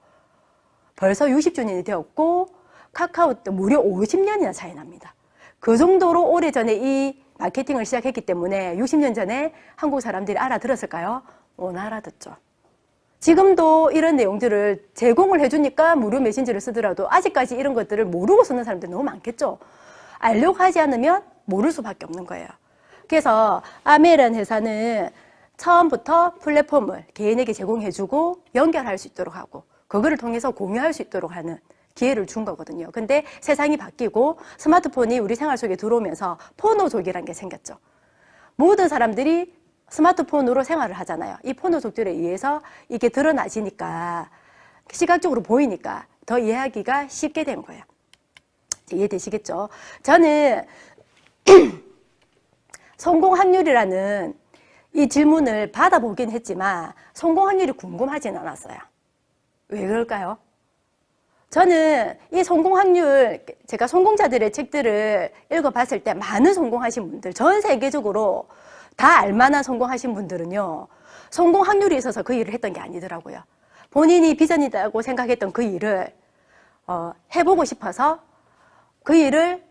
벌써 60주년이 되었고, 카카오도 무려 50년이나 차이 납니다. 그 정도로 오래전에 이 마케팅을 시작했기 때문에 60년 전에 한국 사람들이 알아들었을까요? 못 알아듣죠. 지금도 이런 내용들을 제공을 해주니까 무료 메신저를 쓰더라도 아직까지 이런 것들을 모르고 쓰는 사람들이 너무 많겠죠. 알려고 하지 않으면 모를 수밖에 없는 거예요. 그래서 아메이라는 회사는 처음부터 플랫폼을 개인에게 제공해주고 연결할 수 있도록 하고 그거를 통해서 공유할 수 있도록 하는 기회를 준 거거든요. 근데 세상이 바뀌고 스마트폰이 우리 생활 속에 들어오면서 포노족이라는 게 생겼죠. 모든 사람들이 스마트폰으로 생활을 하잖아요. 이 포노족들에 의해서 이게 드러나지니까 시각적으로 보이니까 더 이해하기가 쉽게 된 거예요. 이해되시겠죠? 저는 성공 확률이라는 이 질문을 받아보긴 했지만 성공 확률이 궁금하진 않았어요. 왜 그럴까요? 저는 이 성공 확률, 제가 성공자들의 책들을 읽어봤을 때 많은 성공하신 분들, 전 세계적으로 다 알만한 성공하신 분들은요, 성공 확률이 있어서 그 일을 했던 게 아니더라고요. 본인이 비전이라고 생각했던 그 일을 해보고 싶어서 그 일을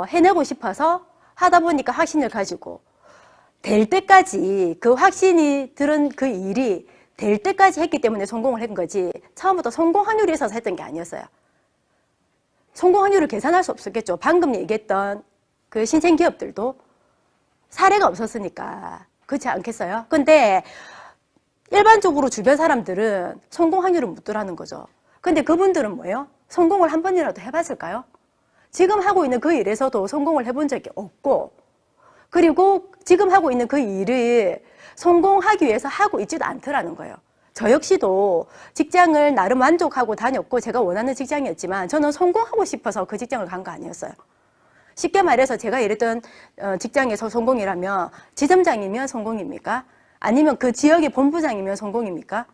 해내고 싶어서 하다 보니까 확신을 가지고 될 때까지 그 확신이 들은 그 일이 될 때까지 했기 때문에 성공을 한 거지 처음부터 성공 확률이 있어서 했던 게 아니었어요. 성공 확률을 계산할 수 없었겠죠. 방금 얘기했던 그 신생 기업들도 사례가 없었으니까 그렇지 않겠어요? 근데 일반적으로 주변 사람들은 성공 확률을 묻더라는 거죠. 근데 그분들은 뭐예요? 성공을 한 번이라도 해봤을까요? 지금 하고 있는 그 일에서도 성공을 해본 적이 없고 그리고 지금 하고 있는 그 일을 성공하기 위해서 하고 있지도 않더라는 거예요. 저 역시도 직장을 나름 만족하고 다녔고 제가 원하는 직장이었지만 저는 성공하고 싶어서 그 직장을 간 거 아니었어요. 쉽게 말해서 제가 일했던 직장에서 성공이라면 지점장이면 성공입니까? 아니면 그 지역의 본부장이면 성공입니까?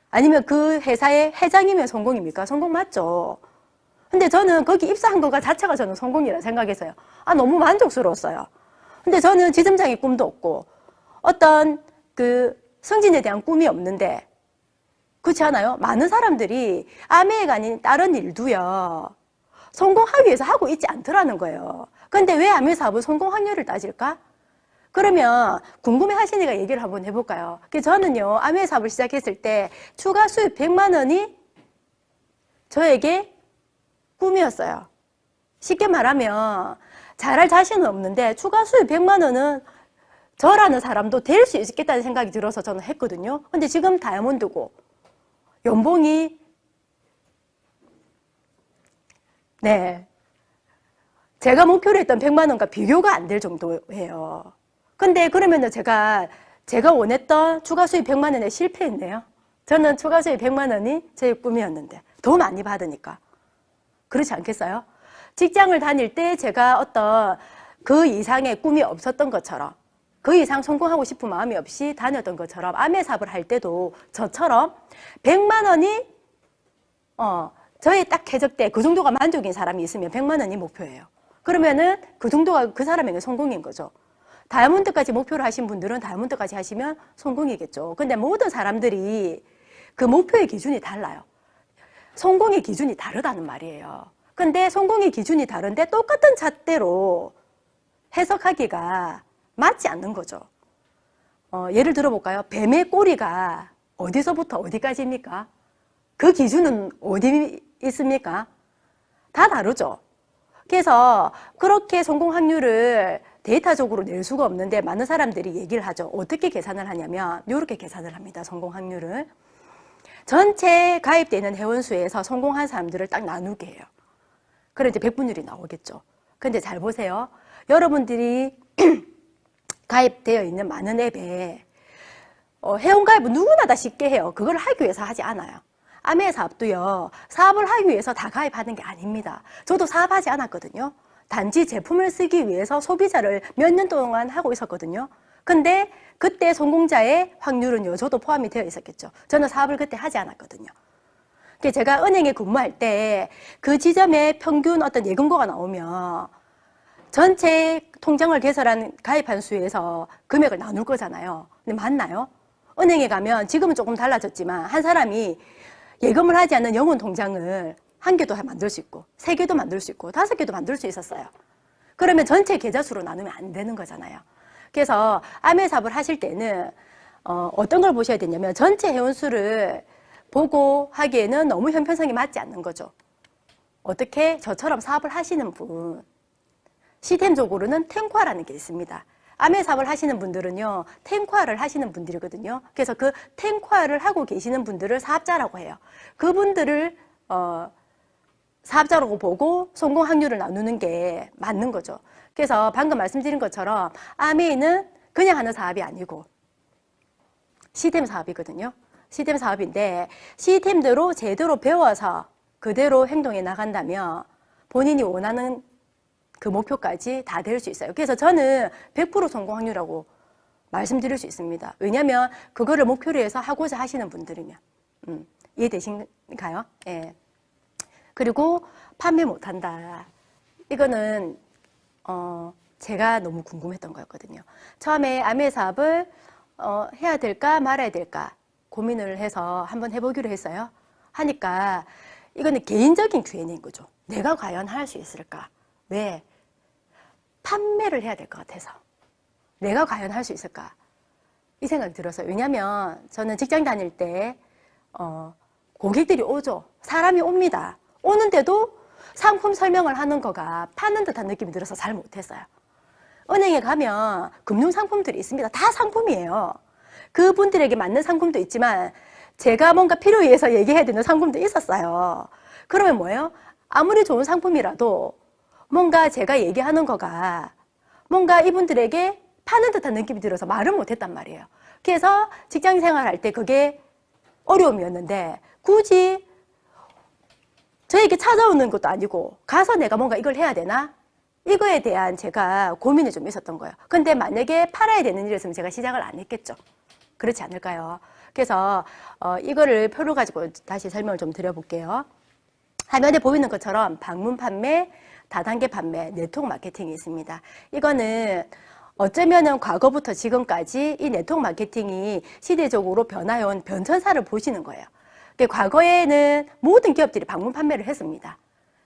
아니면 그 회사의 회장이면 성공입니까? 성공 맞죠. 근데 저는 거기 입사한 것 자체가 저는 성공이라 생각했어요. 너무 만족스러웠어요. 근데 저는 지점장의 꿈도 없고 어떤 그 승진에 대한 꿈이 없는데 그렇지 않아요? 많은 사람들이 아메가 아닌 다른 일도요. 성공하기 위해서 하고 있지 않더라는 거예요. 근데 왜 아메 사업은 성공 확률을 따질까? 그러면 궁금해 하시니까 얘기를 한번 해볼까요? 저는요, 아메 사업을 시작했을 때 추가 수입 100만 원이 저에게 꿈이었어요. 쉽게 말하면 잘할 자신은 없는데 추가 수입 100만 원은 저라는 사람도 될 수 있겠다는 생각이 들어서 저는 했거든요. 근데 지금 다이아몬드고 연봉이 제가 목표로 했던 100만 원과 비교가 안 될 정도예요. 근데 그러면은 제가 원했던 추가 수입 100만 원에 실패했네요. 저는 추가 수입 100만 원이 제 꿈이었는데 더 많이 받으니까. 그렇지 않겠어요? 직장을 다닐 때 제가 어떤 그 이상의 꿈이 없었던 것처럼 그 이상 성공하고 싶은 마음이 없이 다녔던 것처럼 아메 사업을 할 때도 저처럼 100만 원이 저의 딱 해적대 그 정도가 만족인 사람이 있으면 100만 원이 목표예요. 그러면은 그 정도가 그 사람에게 성공인 거죠. 다이아몬드까지 목표로 하신 분들은 다이아몬드까지 하시면 성공이겠죠. 근데 모든 사람들이 그 목표의 기준이 달라요. 성공의 기준이 다르다는 말이에요. 근데 성공의 기준이 다른데 똑같은 잣대로 해석하기가 맞지 않는 거죠. 예를 들어볼까요? 뱀의 꼬리가 어디서부터 어디까지입니까? 그 기준은 어디 있습니까? 다 다르죠. 그래서 그렇게 성공 확률을 데이터적으로 낼 수가 없는데 많은 사람들이 얘기를 하죠. 어떻게 계산을 하냐면 이렇게 계산을 합니다. 성공 확률을. 전체 가입되는 회원수에서 성공한 사람들을 딱 나누게 해요. 그래 이제 백분율이 나오겠죠. 근데 잘 보세요. 여러분들이 가입되어 있는 많은 앱에 회원가입은 누구나 다 쉽게 해요. 그걸 하기 위해서 하지 않아요. 아메 사업도요. 사업을 하기 위해서 다 가입하는 게 아닙니다. 저도 사업하지 않았거든요. 단지 제품을 쓰기 위해서 소비자를 몇 년 동안 하고 있었거든요. 근데 그때 성공자의 확률은요. 저도 포함이 되어 있었겠죠. 저는 사업을 그때 하지 않았거든요. 제가 은행에 근무할 때 그 지점에 평균 어떤 예금고가 나오면 전체 통장을 개설한 가입한 수에서 금액을 나눌 거잖아요. 근데 맞나요? 은행에 가면 지금은 조금 달라졌지만 한 사람이 예금을 하지 않는 영혼 통장을 1개도 만들 수 있고 3개도 만들 수 있고 5개도 만들 수 있었어요. 그러면 전체 계좌 수로 나누면 안 되는 거잖아요. 그래서 아메 사업을 하실 때는 어떤 걸 보셔야 되냐면 전체 회원수를 보고 하기에는 너무 형편성이 맞지 않는 거죠. 어떻게 저처럼 사업을 하시는 분 시스템적으로는 탱화라는 게 있습니다. 아메 사업을 하시는 분들은요, 탱화를 하시는 분들이거든요. 그래서 그 탱화를 하고 계시는 분들을 사업자라고 해요. 그분들을 사업자라고 보고 성공 확률을 나누는 게 맞는 거죠. 그래서 방금 말씀드린 것처럼 아메는 그냥 하는 사업이 아니고 시스템 사업이거든요. 시스템 사업인데 시스템대로 제대로 배워서 그대로 행동해 나간다면 본인이 원하는 그 목표까지 다 될 수 있어요. 그래서 저는 100% 성공 확률이라고 말씀드릴 수 있습니다. 왜냐하면 그거를 목표로 해서 하고자 하시는 분들이면 이해되신가요? 예. 그리고 판매 못한다. 이거는 제가 너무 궁금했던 거였거든요. 처음에 아메 사업을 해야 될까 말아야 될까 고민을 해서 한번 해보기로 했어요. 하니까 이거는 개인적인 Q&A인 거죠. 내가 과연 할 수 있을까? 왜? 판매를 해야 될 것 같아서. 내가 과연 할 수 있을까? 이 생각이 들었어요. 왜냐면 저는 직장 다닐 때 고객들이 오죠. 사람이 옵니다. 오는데도 상품 설명을 하는 거가 파는 듯한 느낌이 들어서 잘 못했어요. 은행에 가면 금융상품들이 있습니다. 다 상품이에요. 그분들에게 맞는 상품도 있지만 제가 뭔가 필요에 의해서 얘기해야 되는 상품도 있었어요. 그러면 뭐예요? 아무리 좋은 상품이라도 뭔가 제가 얘기하는 거가 뭔가 이분들에게 파는 듯한 느낌이 들어서 말을 못했단 말이에요. 그래서 직장 생활할 때 그게 어려움이었는데 굳이 저에게 찾아오는 것도 아니고 가서 내가 뭔가 이걸 해야 되나? 이거에 대한 제가 고민이 좀 있었던 거예요. 근데 만약에 팔아야 되는 일이었으면 제가 시작을 안 했겠죠. 그렇지 않을까요? 그래서 이거를 표를 가지고 다시 설명을 좀 드려볼게요. 화면에 보이는 것처럼 방문 판매, 다단계 판매, 네트워크 마케팅이 있습니다. 이거는 어쩌면은 과거부터 지금까지 이 네트워크 마케팅이 시대적으로 변화해온 변천사를 보시는 거예요. 과거에는 모든 기업들이 방문 판매를 했습니다.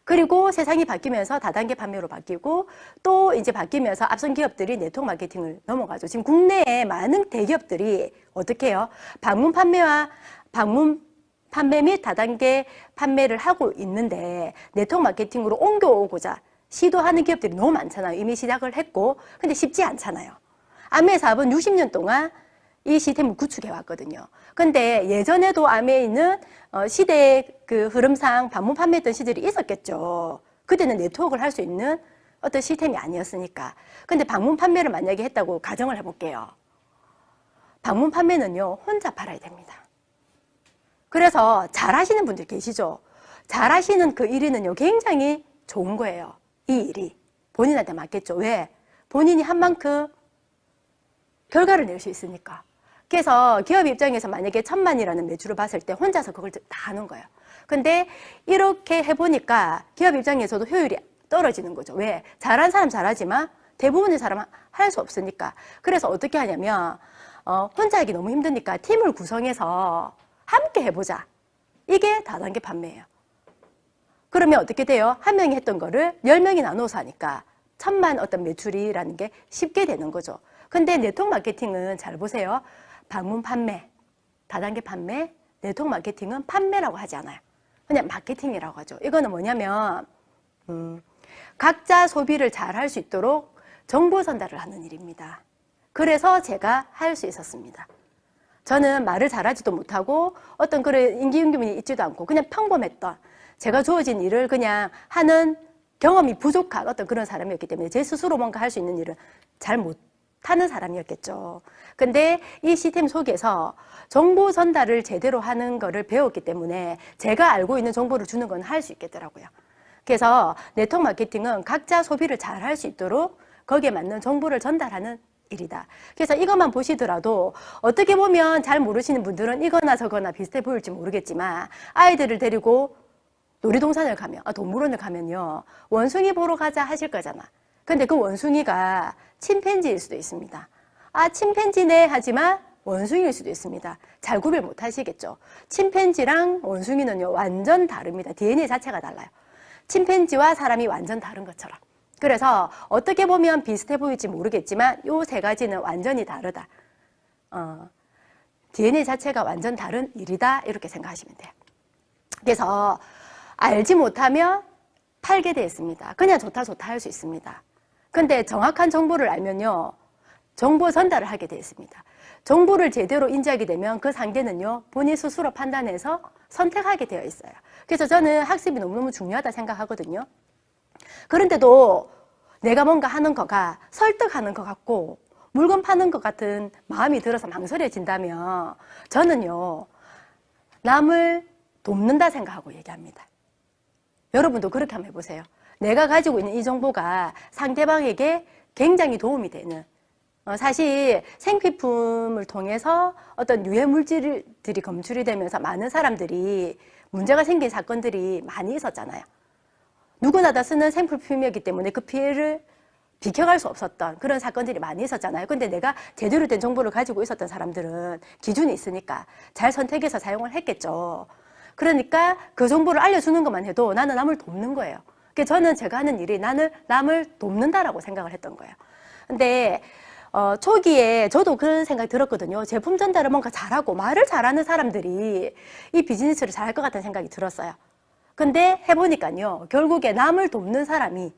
그리고 세상이 바뀌면서 다단계 판매로 바뀌고 또 이제 바뀌면서 앞선 기업들이 네트워크 마케팅을 넘어가죠. 지금 국내에 많은 대기업들이 어떻게 해요? 방문 판매 및 다단계 판매를 하고 있는데 네트워크 마케팅으로 옮겨오고자 시도하는 기업들이 너무 많잖아요. 이미 시작을 했고 근데 쉽지 않잖아요. 아메 사업은 60년 동안 이 시스템을 구축해 왔거든요. 근데 예전에도 아메이는 시대의 그 흐름상 방문 판매했던 시절이 있었겠죠. 그때는 네트워크를 할 수 있는 어떤 시스템이 아니었으니까. 근데 방문 판매를 만약에 했다고 가정을 해볼게요. 방문 판매는요, 혼자 팔아야 됩니다. 그래서 잘 하시는 분들 계시죠? 잘 하시는 그 1위는요, 굉장히 좋은 거예요. 이 일이. 본인한테 맞겠죠. 왜? 본인이 한 만큼 결과를 낼 수 있으니까. 그래서 기업 입장에서 만약에 1,000만이라는 매출을 봤을 때 혼자서 그걸 다 하는 거예요. 근데 이렇게 해보니까 기업 입장에서도 효율이 떨어지는 거죠. 왜? 잘하는 사람 잘하지만 대부분의 사람은 할 수 없으니까. 그래서 어떻게 하냐면 혼자 하기 너무 힘드니까 팀을 구성해서 함께 해보자. 이게 다단계 판매예요. 그러면 어떻게 돼요? 한 명이 했던 거를 10명이 나눠서 하니까 1,000만 어떤 매출이라는 게 쉽게 되는 거죠. 근데 네트워크 마케팅은 잘 보세요. 방문 판매, 다단계 판매, 네트워크 마케팅은 판매라고 하지 않아요. 그냥 마케팅이라고 하죠. 이거는 뭐냐면 각자 소비를 잘 할 수 있도록 정보 전달을 하는 일입니다. 그래서 제가 할 수 있었습니다. 저는 말을 잘하지도 못하고 어떤 그런 임기응변이 있지도 않고 그냥 평범했던 제가 주어진 일을 그냥 하는 경험이 부족한 어떤 그런 사람이었기 때문에 제 스스로 뭔가 할 수 있는 일을 잘 못하는 사람이었겠죠. 근데 이 시스템 속에서 정보 전달을 제대로 하는 거를 배웠기 때문에 제가 알고 있는 정보를 주는 건 할 수 있겠더라고요. 그래서 네트워크 마케팅은 각자 소비를 잘 할 수 있도록 거기에 맞는 정보를 전달하는 일이다. 그래서 이것만 보시더라도 어떻게 보면 잘 모르시는 분들은 이거나 저거나 비슷해 보일지 모르겠지만 아이들을 데리고 놀이동산을 가면, 동물원을 가면요, 원숭이 보러 가자 하실 거잖아. 근데 그 원숭이가 침팬지일 수도 있습니다. 침팬지네 하지만 원숭이일 수도 있습니다. 잘 구별 못 하시겠죠. 침팬지랑 원숭이는요, 완전 다릅니다. DNA 자체가 달라요. 침팬지와 사람이 완전 다른 것처럼. 그래서 어떻게 보면 비슷해 보일지 모르겠지만 요 세 가지는 완전히 다르다. DNA 자체가 완전 다른 일이다. 이렇게 생각하시면 돼요. 그래서 알지 못하면 팔게 되어 있습니다. 그냥 좋다 할 수 있습니다. 근데 정확한 정보를 알면요, 정보 전달을 하게 되어 있습니다. 정보를 제대로 인지하게 되면 그 상대는요, 본인 스스로 판단해서 선택하게 되어 있어요. 그래서 저는 학습이 너무너무 중요하다 생각하거든요. 그런데도 내가 뭔가 하는 거가 설득하는 것 같고 물건 파는 것 같은 마음이 들어서 망설여진다면 저는요, 남을 돕는다 생각하고 얘기합니다. 여러분도 그렇게 한번 해보세요. 내가 가지고 있는 이 정보가 상대방에게 굉장히 도움이 되는, 사실 생필품을 통해서 어떤 유해 물질들이 검출이 되면서 많은 사람들이 문제가 생긴 사건들이 많이 있었잖아요. 누구나 다 쓰는 생필품이었기 때문에 그 피해를 비켜갈 수 없었던 그런 사건들이 많이 있었잖아요. 근데 내가 제대로 된 정보를 가지고 있었던 사람들은 기준이 있으니까 잘 선택해서 사용을 했겠죠. 그러니까 그 정보를 알려주는 것만 해도 나는 남을 돕는 거예요. 그러니까 저는 제가 하는 일이 나는 남을 돕는다라고 생각을 했던 거예요. 근데 초기에 저도 그런 생각이 들었거든요. 제품 전달을 뭔가 잘하고 말을 잘하는 사람들이 이 비즈니스를 잘할 것 같다는 생각이 들었어요. 근데 해보니까요, 결국에 남을 돕는 사람이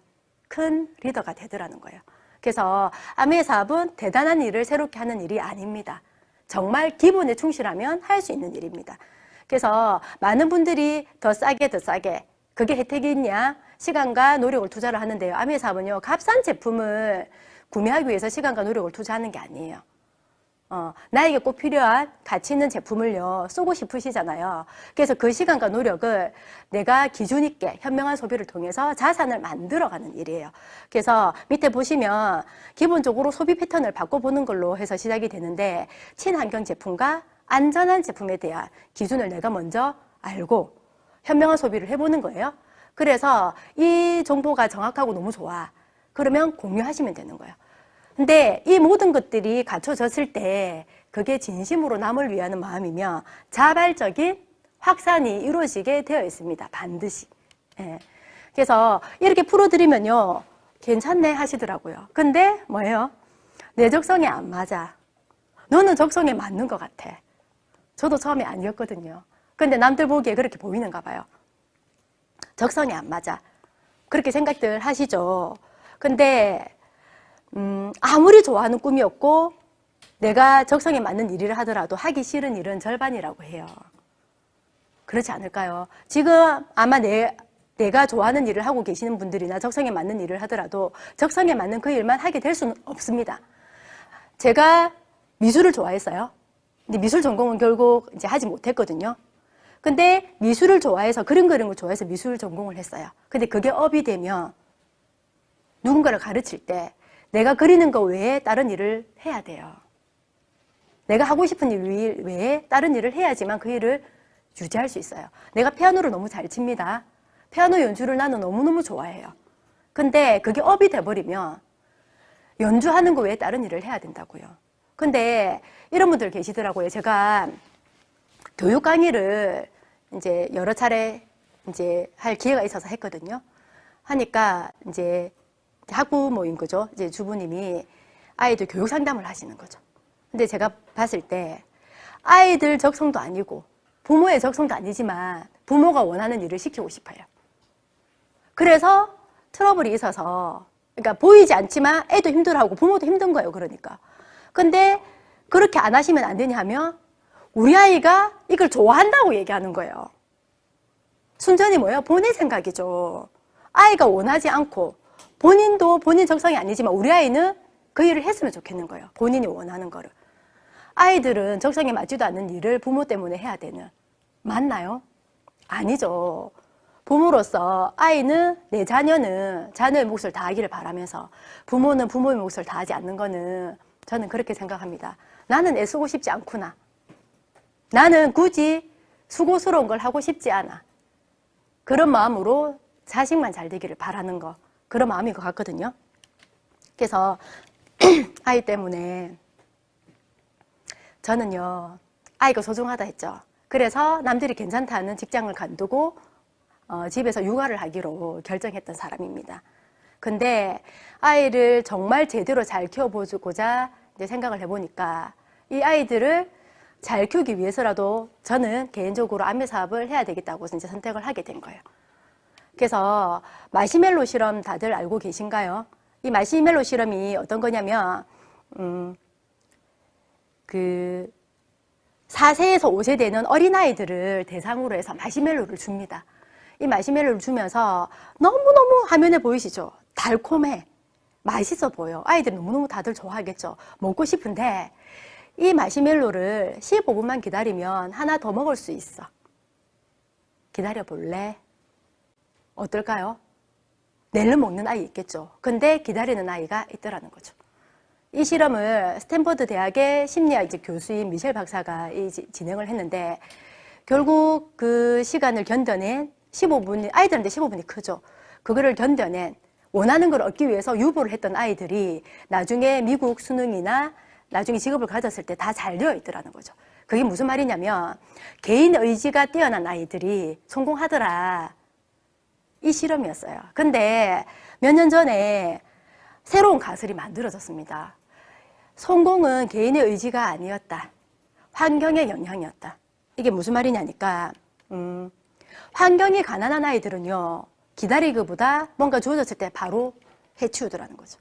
큰 리더가 되더라는 거예요. 그래서 아미의 사업은 대단한 일을 새롭게 하는 일이 아닙니다. 정말 기본에 충실하면 할 수 있는 일입니다. 그래서 많은 분들이 더 싸게 그게 혜택이 있냐? 시간과 노력을 투자를 하는데요. 아미의 사업은요, 값싼 제품을 구매하기 위해서 시간과 노력을 투자하는 게 아니에요. 나에게 꼭 필요한 가치 있는 제품을요, 쓰고 싶으시잖아요. 그래서 그 시간과 노력을 내가 기준 있게 현명한 소비를 통해서 자산을 만들어가는 일이에요. 그래서 밑에 보시면 기본적으로 소비 패턴을 바꿔보는 걸로 해서 시작이 되는데, 친환경 제품과 안전한 제품에 대한 기준을 내가 먼저 알고 현명한 소비를 해보는 거예요. 그래서 이 정보가 정확하고 너무 좋아. 그러면 공유하시면 되는 거예요. 근데 이 모든 것들이 갖춰졌을 때 그게 진심으로 남을 위하는 마음이며 자발적인 확산이 이루어지게 되어 있습니다. 반드시. 예. 그래서 이렇게 풀어드리면요, 괜찮네 하시더라고요. 근데 뭐예요? 내 적성에 안 맞아. 너는 적성에 맞는 것 같아. 저도 처음에 아니었거든요. 근데 남들 보기에 그렇게 보이는가 봐요. 적성에 안 맞아. 그렇게 생각들 하시죠. 근데 아무리 좋아하는 꿈이었고 내가 적성에 맞는 일을 하더라도 하기 싫은 일은 절반이라고 해요. 그렇지 않을까요? 지금 아마 내가 좋아하는 일을 하고 계시는 분들이나 적성에 맞는 일을 하더라도 적성에 맞는 그 일만 하게 될 수는 없습니다. 제가 미술을 좋아했어요. 근데 미술 전공은 결국 이제 하지 못했거든요. 근데 미술을 좋아해서, 그림 그리는 걸 좋아해서 미술 전공을 했어요. 근데 그게 업이 되면 누군가를 가르칠 때 내가 그리는 거 외에 다른 일을 해야 돼요. 내가 하고 싶은 일 외에 다른 일을 해야지만 그 일을 유지할 수 있어요. 내가 피아노를 너무 잘 칩니다. 피아노 연주를 나는 너무너무 좋아해요. 근데 그게 업이 돼버리면 연주하는 거 외에 다른 일을 해야 된다고요. 근데 이런 분들 계시더라고요. 제가 교육 강의를 이제 여러 차례 이제 할 기회가 있어서 했거든요. 하니까 이제 학부모인 거죠. 이제 주부님이 아이들 교육 상담을 하시는 거죠. 근데 제가 봤을 때 아이들 적성도 아니고 부모의 적성도 아니지만 부모가 원하는 일을 시키고 싶어요. 그래서 트러블이 있어서, 그러니까 보이지 않지만 애도 힘들어하고 부모도 힘든 거예요. 그러니까. 근데 그렇게 안 하시면 안 되냐 하면 우리 아이가 이걸 좋아한다고 얘기하는 거예요. 순전히 뭐예요? 본인 생각이죠. 아이가 원하지 않고 본인도 본인 적성이 아니지만 우리 아이는 그 일을 했으면 좋겠는 거예요. 본인이 원하는 거를. 아이들은 적성에 맞지도 않는 일을 부모 때문에 해야 되는. 맞나요? 아니죠. 부모로서 아이는, 내 자녀는 자녀의 몫을 다하기를 바라면서 부모는 부모의 몫을 다하지 않는 거는 저는 그렇게 생각합니다. 나는 애쓰고 싶지 않구나. 나는 굳이 수고스러운 걸 하고 싶지 않아. 그런 마음으로 자식만 잘 되기를 바라는 거, 그런 마음인 것 같거든요. 그래서 아이 때문에 저는요, 아이가 소중하다 했죠. 그래서 남들이 괜찮다는 직장을 관두고 집에서 육아를 하기로 결정했던 사람입니다. 근데 아이를 정말 제대로 잘 키워보고자 이제 생각을 해보니까 이 아이들을 잘 키우기 위해서라도 저는 개인적으로 안매 사업을 해야 되겠다고 이제 선택을 하게 된 거예요. 그래서 마시멜로 실험 다들 알고 계신가요? 이 마시멜로 실험이 어떤 거냐면 4세에서 5세 되는 어린아이들을 대상으로 해서 마시멜로를 줍니다. 이 마시멜로를 주면서 너무너무 화면에 보이시죠? 달콤해. 맛있어 보여. 아이들 너무너무 다들 좋아하겠죠? 먹고 싶은데 이 마시멜로를 15분만 기다리면 하나 더 먹을 수 있어. 기다려 볼래? 어떨까요? 내일은 먹는 아이 있겠죠. 근데 기다리는 아이가 있더라는 거죠. 이 실험을 스탠퍼드 대학의 심리학 교수인 미셸 박사가 진행을 했는데 결국 그 시간을 견뎌낸 15분, 아이들한테 15분이 크죠. 그거를 견뎌낸 원하는 걸 얻기 위해서 유보를 했던 아이들이 나중에 미국 수능이나 나중에 직업을 가졌을 때 다 잘 되어 있더라는 거죠. 그게 무슨 말이냐면 개인 의지가 뛰어난 아이들이 성공하더라. 이 실험이었어요. 근데 몇 년 전에 새로운 가설이 만들어졌습니다. 성공은 개인의 의지가 아니었다. 환경의 영향이었다. 이게 무슨 말이냐니까 환경이 가난한 아이들은요. 기다리기보다 뭔가 주어졌을 때 바로 해치우더라는 거죠.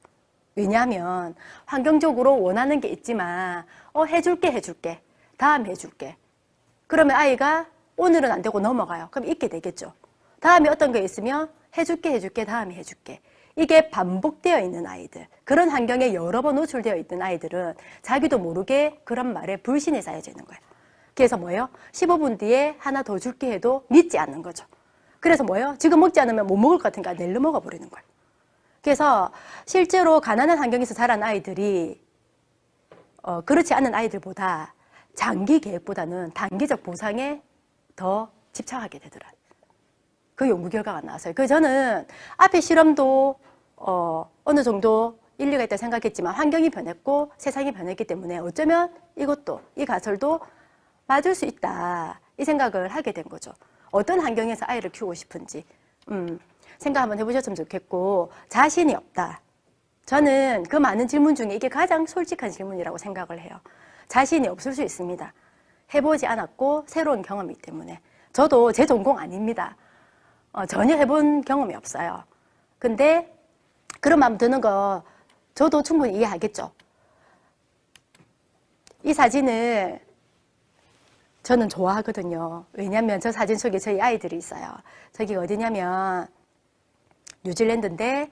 왜냐하면 환경적으로 원하는 게 있지만 해줄게. 다음 해줄게. 그러면 아이가 오늘은 안 되고 넘어가요. 그럼 잊게 되겠죠. 다음에 어떤 게 있으면 해줄게. 다음에 해줄게. 이게 반복되어 있는 아이들, 그런 환경에 여러 번 노출되어 있는 아이들은 자기도 모르게 그런 말에 불신이 쌓여져 있는 거예요. 그래서 뭐예요? 15분 뒤에 하나 더 줄게 해도 믿지 않는 거죠. 그래서 뭐예요? 지금 먹지 않으면 못 먹을 것 같으니까 내일로 먹어버리는 거예요. 그래서 실제로 가난한 환경에서 자란 아이들이 그렇지 않은 아이들보다 장기 계획보다는 단기적 보상에 더 집착하게 되더라고요. 그 연구 결과가 나왔어요. 그래서 저는 앞에 실험도 어느 정도 일리가 있다 생각했지만 환경이 변했고 세상이 변했기 때문에 어쩌면 이것도, 이 가설도 맞을 수 있다. 이 생각을 하게 된 거죠. 어떤 환경에서 아이를 키우고 싶은지 생각 한번 해보셨으면 좋겠고, 자신이 없다. 저는 그 많은 질문 중에 이게 가장 솔직한 질문이라고 생각을 해요. 자신이 없을 수 있습니다. 해보지 않았고 새로운 경험이기 때문에. 저도 제 전공 아닙니다. 전혀 해본 경험이 없어요. 근데 그런 마음 드는 거 저도 충분히 이해하겠죠. 이 사진을 저는 좋아하거든요. 왜냐하면 저 사진 속에 저희 아이들이 있어요. 저기가 어디냐면 뉴질랜드인데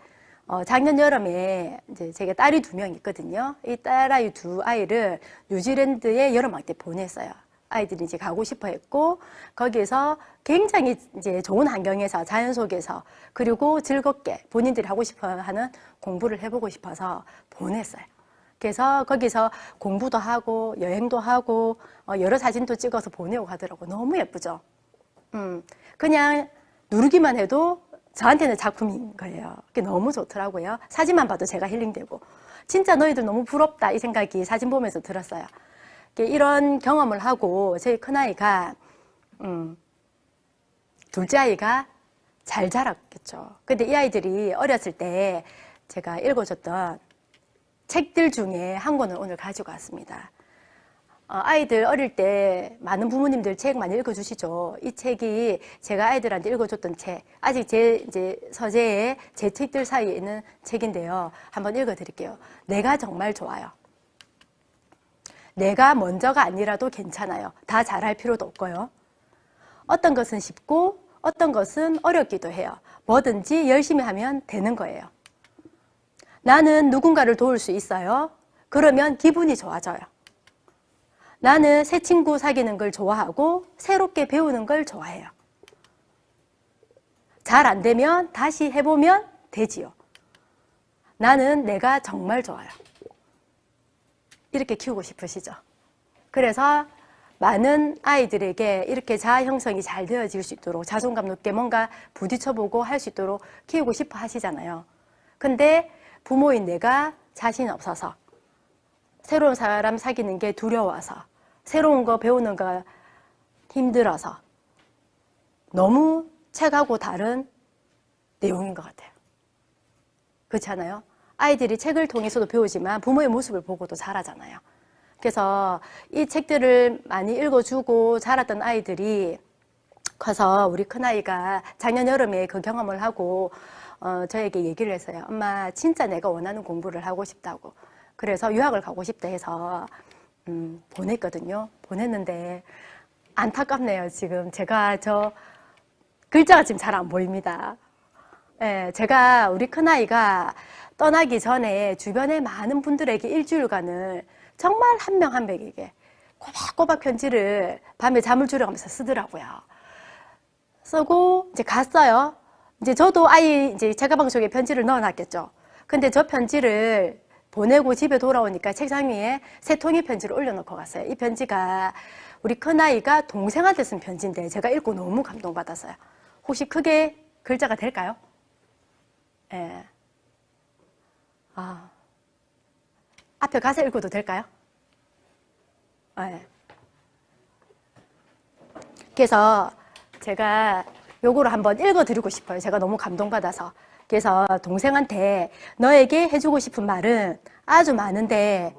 작년 여름에 이제 제가 딸이 2명 있거든요. 이 딸아이 2아이를 뉴질랜드에 여름방학 때 보냈어요. 아이들이 이제 가고 싶어 했고, 거기에서 굉장히 이제 좋은 환경에서, 자연 속에서, 그리고 즐겁게 본인들이 하고 싶어 하는 공부를 해보고 싶어서 보냈어요. 그래서 거기서 공부도 하고, 여행도 하고, 여러 사진도 찍어서 보내고 가더라고. 너무 예쁘죠? 그냥 누르기만 해도 저한테는 작품인 거예요. 그게 너무 좋더라고요. 사진만 봐도 제가 힐링되고. 진짜 너희들 너무 부럽다. 이 생각이 사진 보면서 들었어요. 이런 경험을 하고 저희 큰아이가 둘째 아이가 잘 자랐겠죠. 근데 이 아이들이 어렸을 때 제가 읽어줬던 책들 중에 한 권을 오늘 가지고 왔습니다. 아이들 어릴 때 많은 부모님들 책 많이 읽어주시죠. 이 책이 제가 아이들한테 읽어줬던 책, 아직 제 이제 서재에 제 책들 사이에 있는 책인데요. 한번 읽어드릴게요. 내가 정말 좋아요. 내가 먼저가 아니라도 괜찮아요. 다 잘할 필요도 없고요. 어떤 것은 쉽고 어떤 것은 어렵기도 해요. 뭐든지 열심히 하면 되는 거예요. 나는 누군가를 도울 수 있어요. 그러면 기분이 좋아져요. 나는 새 친구 사귀는 걸 좋아하고 새롭게 배우는 걸 좋아해요. 잘 안 되면 다시 해보면 되지요. 나는 내가 정말 좋아요. 이렇게 키우고 싶으시죠? 그래서 많은 아이들에게 이렇게 자아 형성이 잘 되어질 수 있도록 자존감 높게 뭔가 부딪혀보고 할 수 있도록 키우고 싶어 하시잖아요. 근데 부모인 내가 자신 없어서, 새로운 사람 사귀는 게 두려워서, 새로운 거 배우는 거 힘들어서 너무 책하고 다른 내용인 것 같아요. 그렇지 않아요? 아이들이 책을 통해서도 배우지만 부모의 모습을 보고도 자라잖아요. 그래서 이 책들을 많이 읽어주고 자랐던 아이들이 커서 우리 큰아이가 작년 여름에 그 경험을 하고 저에게 얘기를 했어요. 엄마, 진짜 내가 원하는 공부를 하고 싶다고. 그래서 유학을 가고 싶다 해서 보냈거든요. 보냈는데 안타깝네요. 지금 제가 저 글자가 지금 잘 안 보입니다. 예, 제가 우리 큰아이가 떠나기 전에 주변에 많은 분들에게 일주일간을 정말 한 명 한 명에게 꼬박꼬박 편지를 밤에 잠을 줄여가면서 쓰더라고요. 쓰고 이제 갔어요. 이제 저도 아이 이제 제 가방 속에 편지를 넣어놨겠죠. 근데 저 편지를 보내고 집에 돌아오니까 책상 위에 3통의 편지를 올려놓고 갔어요. 이 편지가 우리 큰아이가 동생한테 쓴 편지인데 제가 읽고 너무 감동받았어요. 혹시 크게 글자가 될까요? 예. 앞에 가서 읽어도 될까요? 네. 그래서 제가 요거를 한번 읽어드리고 싶어요. 제가 너무 감동받아서. 그래서 동생한테 너에게 해주고 싶은 말은 아주 많은데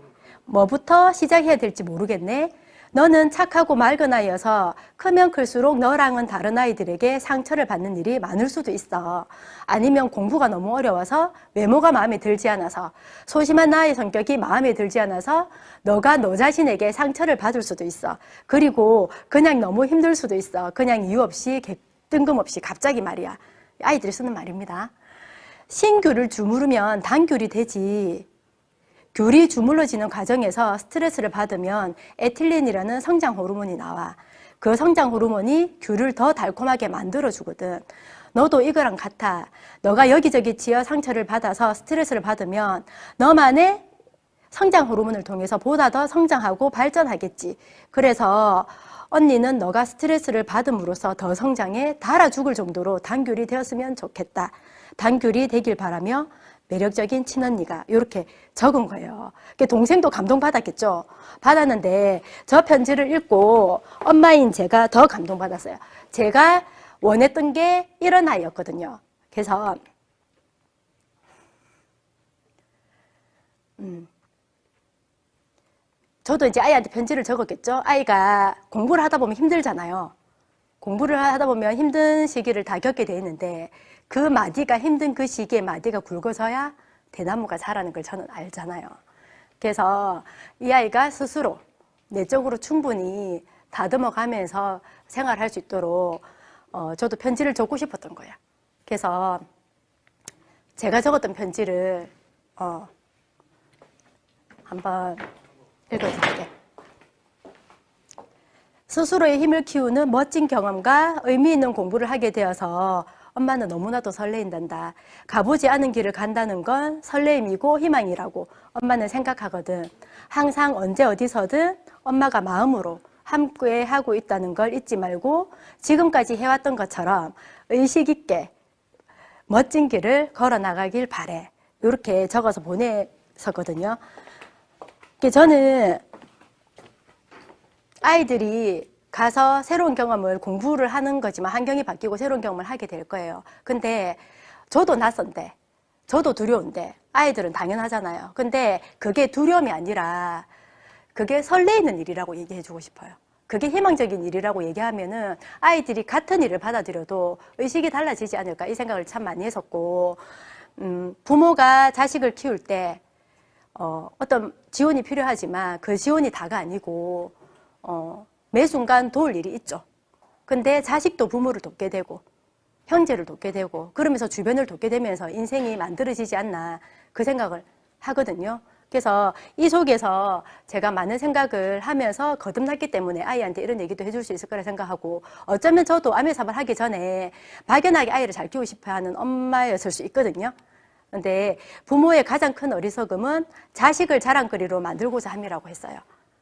뭐부터 시작해야 될지 모르겠네. 너는 착하고 맑은 아이여서 크면 클수록 너랑은 다른 아이들에게 상처를 받는 일이 많을 수도 있어. 아니면 공부가 너무 어려워서 외모가 마음에 들지 않아서, 소심한 나의 성격이 마음에 들지 않아서 너가 너 자신에게 상처를 받을 수도 있어. 그리고 그냥 너무 힘들 수도 있어. 그냥 이유 없이 뜬금없이 갑자기 말이야. 아이들이 쓰는 말입니다. 신귤을 주무르면 단귤이 되지. 귤이 주물러지는 과정에서 스트레스를 받으면 에틸렌이라는 성장 호르몬이 나와. 그 성장 호르몬이 귤을 더 달콤하게 만들어주거든. 너도 이거랑 같아. 너가 여기저기 치여 상처를 받아서 스트레스를 받으면 너만의 성장 호르몬을 통해서 보다 더 성장하고 발전하겠지. 그래서 언니는 너가 스트레스를 받음으로써 더 성장해 달아 죽을 정도로 단귤이 되었으면 좋겠다. 단귤이 되길 바라며 매력적인 친언니가 이렇게 적은 거예요. 동생도 감동받았겠죠. 받았는데 저 편지를 읽고 엄마인 제가 더 감동받았어요. 제가 원했던 게 이런 아이였거든요. 그래서 저도 이제 아이한테 편지를 적었겠죠. 아이가 공부를 하다 보면 힘들잖아요. 공부를 하다 보면 힘든 시기를 다 겪게 돼 있는데 그 마디가 힘든 그 시기에 마디가 굵어져야 대나무가 자라는 걸 저는 알잖아요. 그래서 이 아이가 스스로 내적으로 충분히 다듬어 가면서 생활할 수 있도록 저도 편지를 적고 싶었던 거예요. 그래서 제가 적었던 편지를 한번 읽어드릴게요. 스스로의 힘을 키우는 멋진 경험과 의미 있는 공부를 하게 되어서 엄마는 너무나도 설레인단다. 가보지 않은 길을 간다는 건 설레임이고 희망이라고 엄마는 생각하거든. 항상 언제 어디서든 엄마가 마음으로 함께 하고 있다는 걸 잊지 말고 지금까지 해왔던 것처럼 의식 있게 멋진 길을 걸어 나가길 바래. 이렇게 적어서 보냈었거든요. 저는 아이들이 가서 새로운 경험을 공부를 하는 거지만 환경이 바뀌고 새로운 경험을 하게 될 거예요. 근데 저도 낯선데, 저도 두려운데 아이들은 당연하잖아요. 근데 그게 두려움이 아니라 그게 설레이는 일이라고 얘기해 주고 싶어요. 그게 희망적인 일이라고 얘기하면은 아이들이 같은 일을 받아들여도 의식이 달라지지 않을까 이 생각을 참 많이 했었고, 부모가 자식을 키울 때 어떤 지원이 필요하지만 그 지원이 다가 아니고 매 순간 도울 일이 있죠. 근데 자식도 부모를 돕게 되고 형제를 돕게 되고 그러면서 주변을 돕게 되면서 인생이 만들어지지 않나 그 생각을 하거든요. 그래서 이 속에서 제가 많은 생각을 하면서 거듭났기 때문에 아이한테 이런 얘기도 해줄 수 있을 거라 생각하고, 어쩌면 저도 아메사발 하기 전에 막연하게 아이를 잘 키우고 싶어 하는 엄마였을 수 있거든요. 근데 부모의 가장 큰 어리석음은 자식을 자랑거리로 만들고자 함이라고 했어요.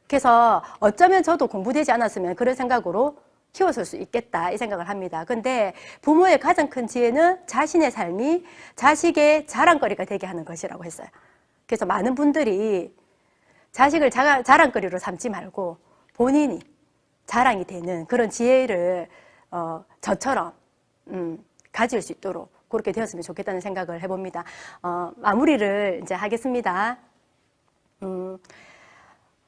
그래서 어쩌면 저도 공부되지 않았으면 그런 생각으로 키웠을 수 있겠다 이 생각을 합니다. 근데 부모의 가장 큰 지혜는 자신의 삶이 자식의 자랑거리가 되게 하는 것이라고 했어요. 그래서 많은 분들이 자식을 자랑거리로 삼지 말고 본인이 자랑이 되는 그런 지혜를 저처럼 가질 수 있도록 그렇게 되었으면 좋겠다는 생각을 해봅니다. 마무리를 이제 하겠습니다.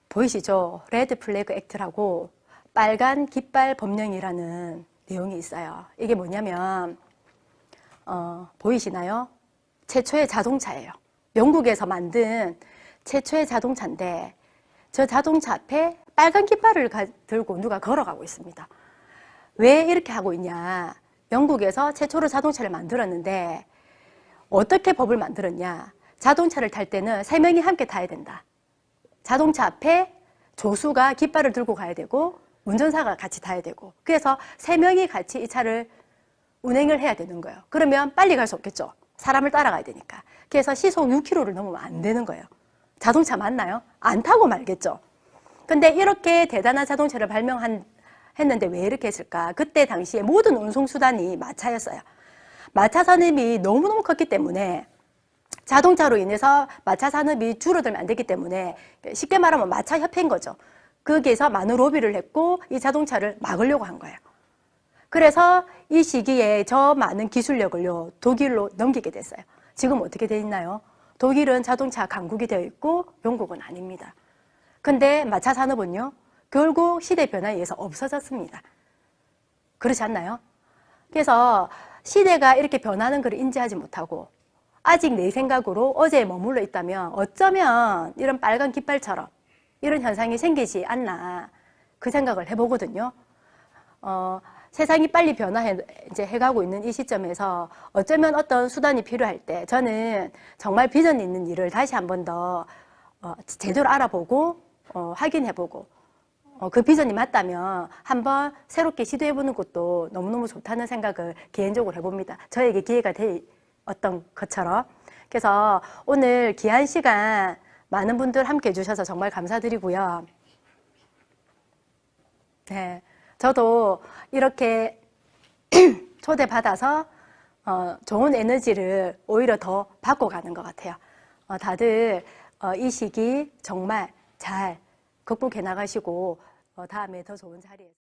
보이시죠? 레드 플래그 액트라고 빨간 깃발 법령이라는 내용이 있어요. 이게 뭐냐면 보이시나요? 최초의 자동차예요. 영국에서 만든 최초의 자동차인데 저 자동차 앞에 빨간 깃발을 들고 누가 걸어가고 있습니다. 왜 이렇게 하고 있냐? 영국에서 최초로 자동차를 만들었는데 어떻게 법을 만들었냐? 자동차를 탈 때는 3명이 함께 타야 된다. 자동차 앞에 조수가 깃발을 들고 가야 되고 운전사가 같이 타야 되고, 그래서 3명이 같이 이 차를 운행을 해야 되는 거예요. 그러면 빨리 갈 수 없겠죠. 사람을 따라가야 되니까. 그래서 시속 6km를 넘으면 안 되는 거예요. 자동차 맞나요? 안 타고 말겠죠. 근데 이렇게 대단한 자동차를 발명했는데 왜 이렇게 했을까? 그때 당시에 모든 운송수단이 마차였어요. 마차 산업이 너무너무 컸기 때문에 자동차로 인해서 마차 산업이 줄어들면 안 되기 때문에 쉽게 말하면 마차 협회인 거죠. 거기에서 많은 로비를 했고 이 자동차를 막으려고 한 거예요. 그래서 이 시기에 저 많은 기술력을요 독일로 넘기게 됐어요. 지금 어떻게 돼 있나요? 독일은 자동차 강국이 되어 있고 영국은 아닙니다. 근데 마차 산업은요 결국 시대 변화에 의해서 없어졌습니다. 그렇지 않나요? 그래서 시대가 이렇게 변하는 걸 인지하지 못하고 아직 내 생각으로 어제에 머물러 있다면 어쩌면 이런 빨간 깃발처럼 이런 현상이 생기지 않나 그 생각을 해보거든요. 세상이 빨리 해가고 있는 이 시점에서 어쩌면 어떤 수단이 필요할 때 저는 정말 비전 있는 일을 다시 한 번 더 제대로 알아보고 확인해보고 그 비전이 맞다면 한번 새롭게 시도해보는 것도 너무너무 좋다는 생각을 개인적으로 해봅니다. 저에게 기회가 되었던 것처럼. 그래서 오늘 귀한 시간 많은 분들 함께 해주셔서 정말 감사드리고요. 네, 저도 이렇게 초대받아서 좋은 에너지를 오히려 더 받고 가는 것 같아요. 다들 이 시기 정말 잘 극복해 나가시고 다음에 더 좋은 자리에